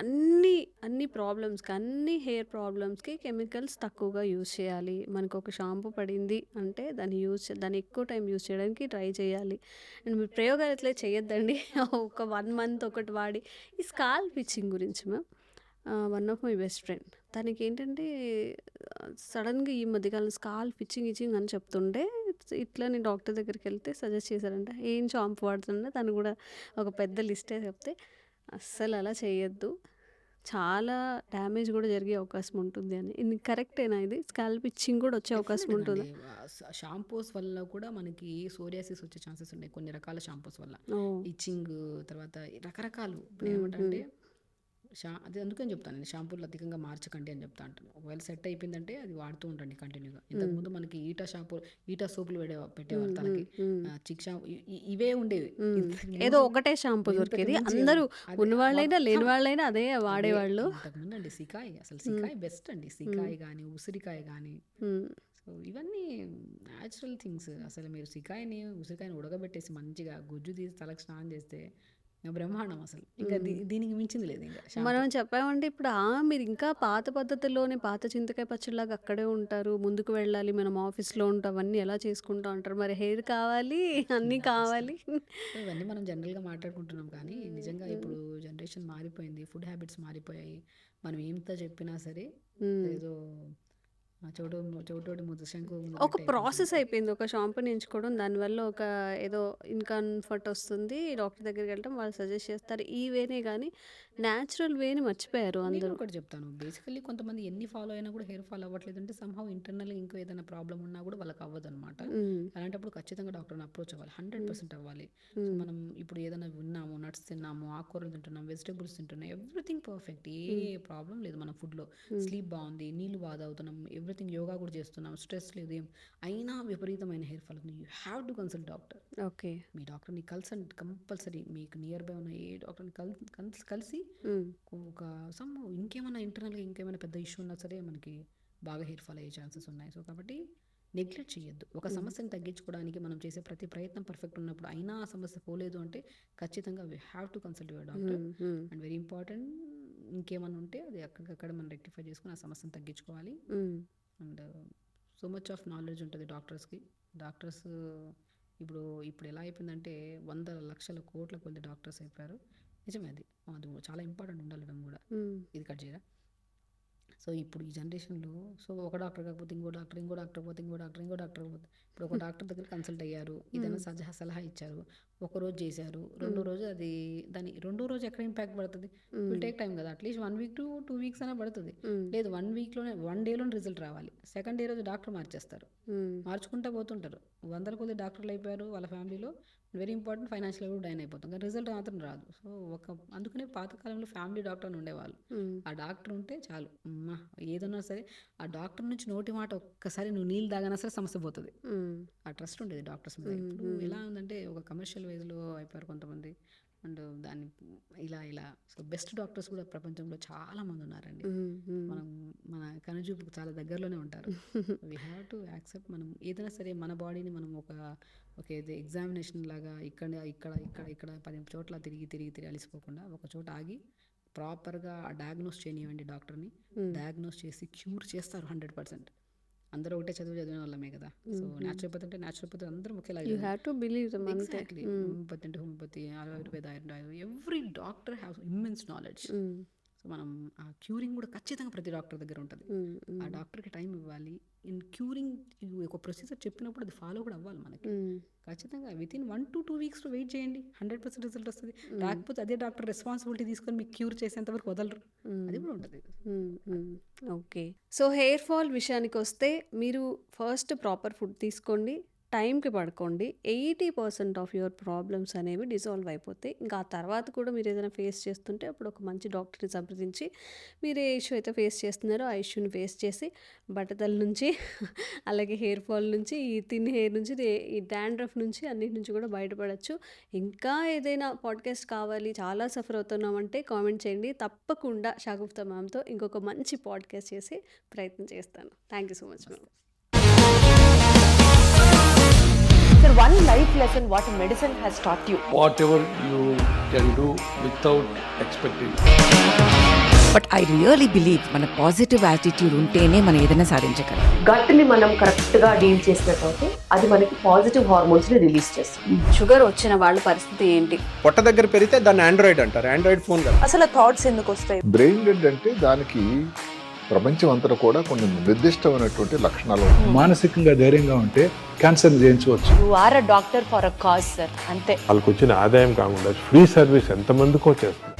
అన్ని ప్రాబ్లమ్స్కి, అన్ని హెయిర్ ప్రాబ్లమ్స్కి కెమికల్స్ తక్కువగా యూజ్ చేయాలి. మనకు ఒక షాంపూ పడింది అంటే దాన్ని ఎక్కువ టైం యూజ్ చేయడానికి ట్రై చేయాలి. అండ్ మీరు ప్రయోగాలు ఎట్లా చేయొద్దండి. ఒక 1 month ఒకటి వాడి. ఈ స్కాల్ప్ పిచ్చింగ్ గురించి ma'am, one of my best friend, తనకి ఏంటంటే సడన్గా ఈ మధ్యకాలం స్కాల్ప్ ఇచ్చింగ్ అని చెప్తుంటే ఇట్లా నేను డాక్టర్ దగ్గరికి వెళ్తే సజెస్ట్ చేశారంట, ఏం షాంపూ వాడుతుంటే తను కూడా ఒక పెద్ద లిస్టే చెప్తే, అస్సలు అలా చేయొద్దు, చాలా డ్యామేజ్ కూడా జరిగే అవకాశం ఉంటుంది అని. ఇది కరెక్టేనా? ఇది స్కాల్ప్ ఇచ్చింగ్ కూడా వచ్చే అవకాశం ఉంటుంది. షాంపూస్ వల్ల కూడా మనకి సోరియాసిస్ వచ్చే ఛాన్సెస్ ఉన్నాయి, కొన్ని రకాల షాంపూస్ వల్ల ఇచ్చింగ్, తర్వాత రకరకాలు. ఇప్పుడు ఏమంటే అది అందుకని చెప్తాను నేను, షాంపూలు అధికంగా మార్చకండి అని చెప్తా అంటాను. ఒకవేళ సెట్ అయిపోయిందంటే అది వాడుతూ ఉండండి కంటిన్యూగా. ఇంతకుముందు మనకి ఈటా సోపులు పెట్టేవాళ్ళు తనకి, చిక్ షాంపూ ఇవే ఉండేవి. ఏదో ఒకటే షాంపూ దొరికేది, అందరూ ఉన్నవాళ్ళైనా లేని వాళ్ళైనా అదే వాడేవాళ్ళు. ఇంతకుముందు అండి సికాయ్, అసలు సికాయ్ బెస్ట్ అండి, సికాయ్ కానీ ఉసిరికాయ కానీ. సో ఇవన్నీ న్యాచురల్ థింగ్స్. అసలు మీరు ఉసిరికాయని ఉడకబెట్టేసి మంచిగా గుజ్జు తీసి తలకు స్నానం చేస్తే బ్రహ్మాండం. అసలు ఇంకా దీనికి మించింది లేదు. ఇంకా మనం చెప్పామంటే ఇప్పుడు మీరు ఇంకా పాత పద్ధతిలోనే, పాత చింతకాయ పచ్చడిలాగా అక్కడే ఉంటారు, ముందుకు వెళ్ళాలి, మనం ఆఫీస్లో ఉంటాం, అవన్నీ ఎలా చేసుకుంటా ఉంటారు, మరి హెయిర్ కావాలి, అన్నీ కావాలి. ఇవన్నీ మనం జనరల్గా మాట్లాడుకుంటున్నాం, కానీ నిజంగా ఇప్పుడు జనరేషన్ మారిపోయింది, ఫుడ్ హ్యాబిట్స్ మారిపోయాయి. మనం ఎంత చెప్పినా సరే ఏదో చెవిటోడి ముద్ద శంకు ముద్ద ఒక పెట్టే ప్రాసెస్ అయిపోతుంది. అయిపోయింది. ఒక షాంపూని ఎంచుకోవడం, దానివల్ల ఒక ఏదో ఇన్‌కంఫర్ట్ వస్తుంది. డాక్టర్ దగ్గరికి వెళ్ళటం, వాళ్ళు సజెస్ట్ చేస్తారు. ఈ వేనే గానీ, న్యాచురల్ వేని మర్చిపోయారు నేను అందరూ. ఒకటి చెప్తాను. బేసికల్లీ కొంతమంది ఎన్ని ఫాలో అయినా కూడా హెయిర్ ఫాల్ అవ్వట్లేదు అంటే సంహౌ ఇంటర్నల్‌గా ఇంకో ఏదైనా ప్రాబ్లమ్ ఉన్నా కూడా వాళ్ళకి అవ్వదనమాట. హ్మ్. అలాంటప్పుడు ఖచ్చితంగా డాక్టర్‌ని అప్రోచ్ అవ్వాలి. 100% అవ్వాలి. సో, హ్మ్. మనం ఇప్పుడు ఏదైనా విన్నాము, నట్స్ తిన్నాము, ఆకుకూరలు తింటున్నాం, వెజిటబుల్స్ తింటున్నాం, ఎవ్రీథింగ్ పర్ఫెక్ట్. ఏ ప్రాబ్లం లేదు మన ఫుడ్‌లో. స్లీప్ బాగుంది, నీళ్ళు బాగా తాగుతున్నాం, ఎవ్రీథింగ్ యోగా కూడా చేస్తున్నాం, స్ట్రెస్ లేదు ఏం. అయినా విపరీతమైన హెయిర్ ఫాల్ అవుతుంది. You have to consult doctor. Okay. మీ డాక్టర్ని కన్సల్ట్ కంపల్సరీ. మీకు నియర్ బై ఉన్న ఏ డాక్టర్ని కలిసి హ్మ్. ఒక ఇంకేమైనా ఇంటర్నల్గా ఇంకేమైనా పెద్ద ఇష్యూ ఉన్నా సరే మనకి బాగా హెయిర్ ఫాల్ అయ్యే ఛాన్సెస్ ఉన్నాయి. సో కాబట్టి నెగ్లెక్ట్ చేయొద్దు. ఒక సమస్యను తగ్గించుకోవడానికి మనం చేసే ప్రతి ప్రయత్నం పర్ఫెక్ట్ ఉన్నప్పుడు అయినా ఆ సమస్య పోలేదు అంటే ఖచ్చితంగా we have to consult your doctor. హ్మ్. హ్మ్. అండ్ వెరీ ఇంపార్టెంట్, ఇంకేమైనా ఉంటే అది అక్కడికక్కడ మనం రెక్టిఫై చేసుకుని ఆ సమస్యను తగ్గించుకోవాలి. హ్మ్. And so much of knowledge ఉంటుంది డాక్టర్స్కి. డాక్టర్స్ ఇప్పుడు ఇప్పుడు ఎలా అయిపోయిందంటే 100 లక్షల కోట్ల కొద్ది డాక్టర్స్ అయిపోయారు. నిజమే అది. అది చాలా ఇంపార్టెంట్ ఉండడం కూడా. హ్మ్. ఇది కట్ చేయరా. సో ఇప్పుడు ఈ జనరేషన్లో సో ఒక డాక్టర్ కాకపోతే ఇంకో డాక్టర్, ఇంకో డాక్టర్ పోతే ఇంకో డాక్టర్, ఇంకో డాక్టర్ పోతే ఇప్పుడు ఒక డాక్టర్ దగ్గర కన్సల్ట్ అయ్యారు, ఏదైనా సలహా ఇచ్చారు, ఒక రోజు చేశారు, రెండో రోజు అది రెండో రోజు ఎక్కడ ఇంపాక్ట్ పడుతుంది? విల్ టేక్ టైం కదా. అట్లీస్ట్ 1 వీక్ టు 2 వీక్స్ అయినా పడుతుంది. హ్మ్. లేదు 1 వీక్లోనే 1 డేలోనే రిజల్ట్ రావాలి. సెకండ్ డే రోజు డాక్టర్ మార్చేస్తారు, హ్మ్. మార్చుకుంటూ పోతుంటారు. 100 కొద్ది డాక్టర్లు అయిపోయారు వాళ్ళ ఫ్యామిలీలో. వెరీ ఇంపార్టెంట్, ఫైనాన్షియల్ కూడా డైన్ అయిపోతాం, కానీ రిజల్ట్ మాత్రం రాదు. సో అందుకనే పాతకాలంలో ఫ్యామిలీ డాక్టర్ అని ఉండేవాళ్ళు. హ్మ్. ఆ డాక్టర్ ఉంటే చాలు, అమ్మా ఏదన్నా సరే ఆ డాక్టర్ నుంచి నోటి మాట ఒక్కసారి నువ్వు నీళ్ళు తాగినా సరే సమస్య పోతుంది. హ్మ్. ఆ ట్రస్ట్ ఉండేది డాక్టర్స్ మీద. ఇప్పుడు ఎలా ఉందంటే ఒక కమర్షియల్ వేస్లో అయిపోయారు కొంతమంది. అండ్ దాన్ని ఇలా సో బెస్ట్ డాక్టర్స్ కూడా ప్రపంచంలో చాలా మంది ఉన్నారండి. హ్మ్. హ్మ్. మనం మన కనుచూపుకు చాలా దగ్గరలోనే ఉంటారు. We have to accept. మనం ఏదైనా సరే మన బాడీని మనం ఒక ఎగ్జామినేషన్ లాగా ఇక్కడ ఇక్కడ ఇక్కడ ఇక్కడ 10 చోట్ల తిరిగి అలిసిపోకుండా ఒక చోట ఆగి ప్రాపర్గా డయాగ్నోస్ చేయనివ్వండి డాక్టర్ని. డయాగ్నోస్ చేసి క్యూర్ చేస్తారు 100%. అందరూ ఒకటే చదివిన వాళ్ళమే కదా. సో న్యాచురోపతి అంటే న్యాచురోపతి అందరం ఒకేలా you have to believe them అంతే. ఎగ్జాక్ట్లీ. హోమియోపతి అంటే homeopathy, Ayurveda every doctor have immense knowledge. Hmm. So మనం ఆ క్యూరింగ్ కూడా ఖచ్చితంగా ప్రతి డాక్టర్ దగ్గర ఉంటుంది. హ్మ్. ఆ హ్మ్. డాక్టర్కి టైం ఇవ్వాలి. ఇన్ క్యూరింగ్ ఒక ప్రొసీజర్ చెప్పినప్పుడు అది ఫాలో కూడా అవ్వాలి మనకి. హ్మ్. ఖచ్చితంగా వితిన్ 1 to 2 వీక్స్లో వెయిట్ చేయండి, 100% రిజల్ట్ వస్తుంది. రాకపోతే అదే డాక్టర్ రెస్పాన్సిబిలిటీ తీసుకొని మీకు క్యూర్ చేసేంత వరకు వదలరు. అది కూడా ఉంటుంది. ఓకే. సో హెయిర్ ఫాల్ విషయానికి వస్తే మీరు ఫస్ట్ ప్రాపర్ ఫుడ్ తీసుకోండి, టైంకి పడుకోండి. 80% ఆఫ్ యువర్ ప్రాబ్లమ్స్ అనేవి డిజాల్వ్ అయిపోతాయి. ఇంకా ఆ తర్వాత కూడా మీరు ఏదైనా ఫేస్ చేస్తుంటే అప్పుడు ఒక మంచి డాక్టర్ని సంప్రదించి మీరు ఏ ఇష్యూ అయితే ఫేస్ చేస్తున్నారో ఆ ఇష్యూని ఫేస్ చేసి బట్టతల నుంచి అలాగే హెయిర్ ఫాల్ నుంచి, ఈ థిన్ హెయిర్ నుంచి, ఈ డాండ్రఫ్ నుంచి, అన్నిటి నుంచి కూడా బయటపడచ్చు. ఇంకా ఏదైనా పాడ్కాస్ట్ కావాలి, చాలా సఫర్ అవుతున్నామంటే కామెంట్ చేయండి. తప్పకుండా షాగుఫ్తా మ్యామ్తో ఇంకొక మంచి పాడ్కాస్ట్ చేసి ప్రయత్నం చేస్తాను. Thank you so much ma'am. Sir, one life lesson what medicine has taught you. Whatever you can do without expecting. But I really believe మన పాజిటివ్ యాటిట్యూడ్ ఉంటేనే మనం ఏదైనా సాధించగలం. గట్ని మనం కరెక్ట్గా డీల్ చేసినట్లయితే అది మనకి పాజిటివ్ హార్మోన్స్ని రిలీజ్ చేస్తుంది. షుగర్ వచ్చిన వాళ్ళ పరిస్థితి ఏంటి? పొట్ట దగ్గర పెరిగితే దాన్ని ఆండ్రాయిడ్ అంటారు, ఆండ్రాయిడ్ ఫోన్ కదా. అసలు థాట్స్ ఎందుకు వస్తాయి? బ్రెయిన్ డెడ్ అంటే దానికి ప్రపంచం అంతా కూడా కొన్ని నిర్దిష్టమైనటువంటి లక్షణాలు ఉంటాయి. మానసికంగా ధైర్యంగా ఉంటే క్యాన్సర్ జయించవచ్చు. You are a doctor for a cause, sir. అంతే. వాళ్ళకి వచ్చిన ఆదాయం కాకుండా ఫ్రీ సర్వీస్ ఎంతమందికో చేస్తుంది.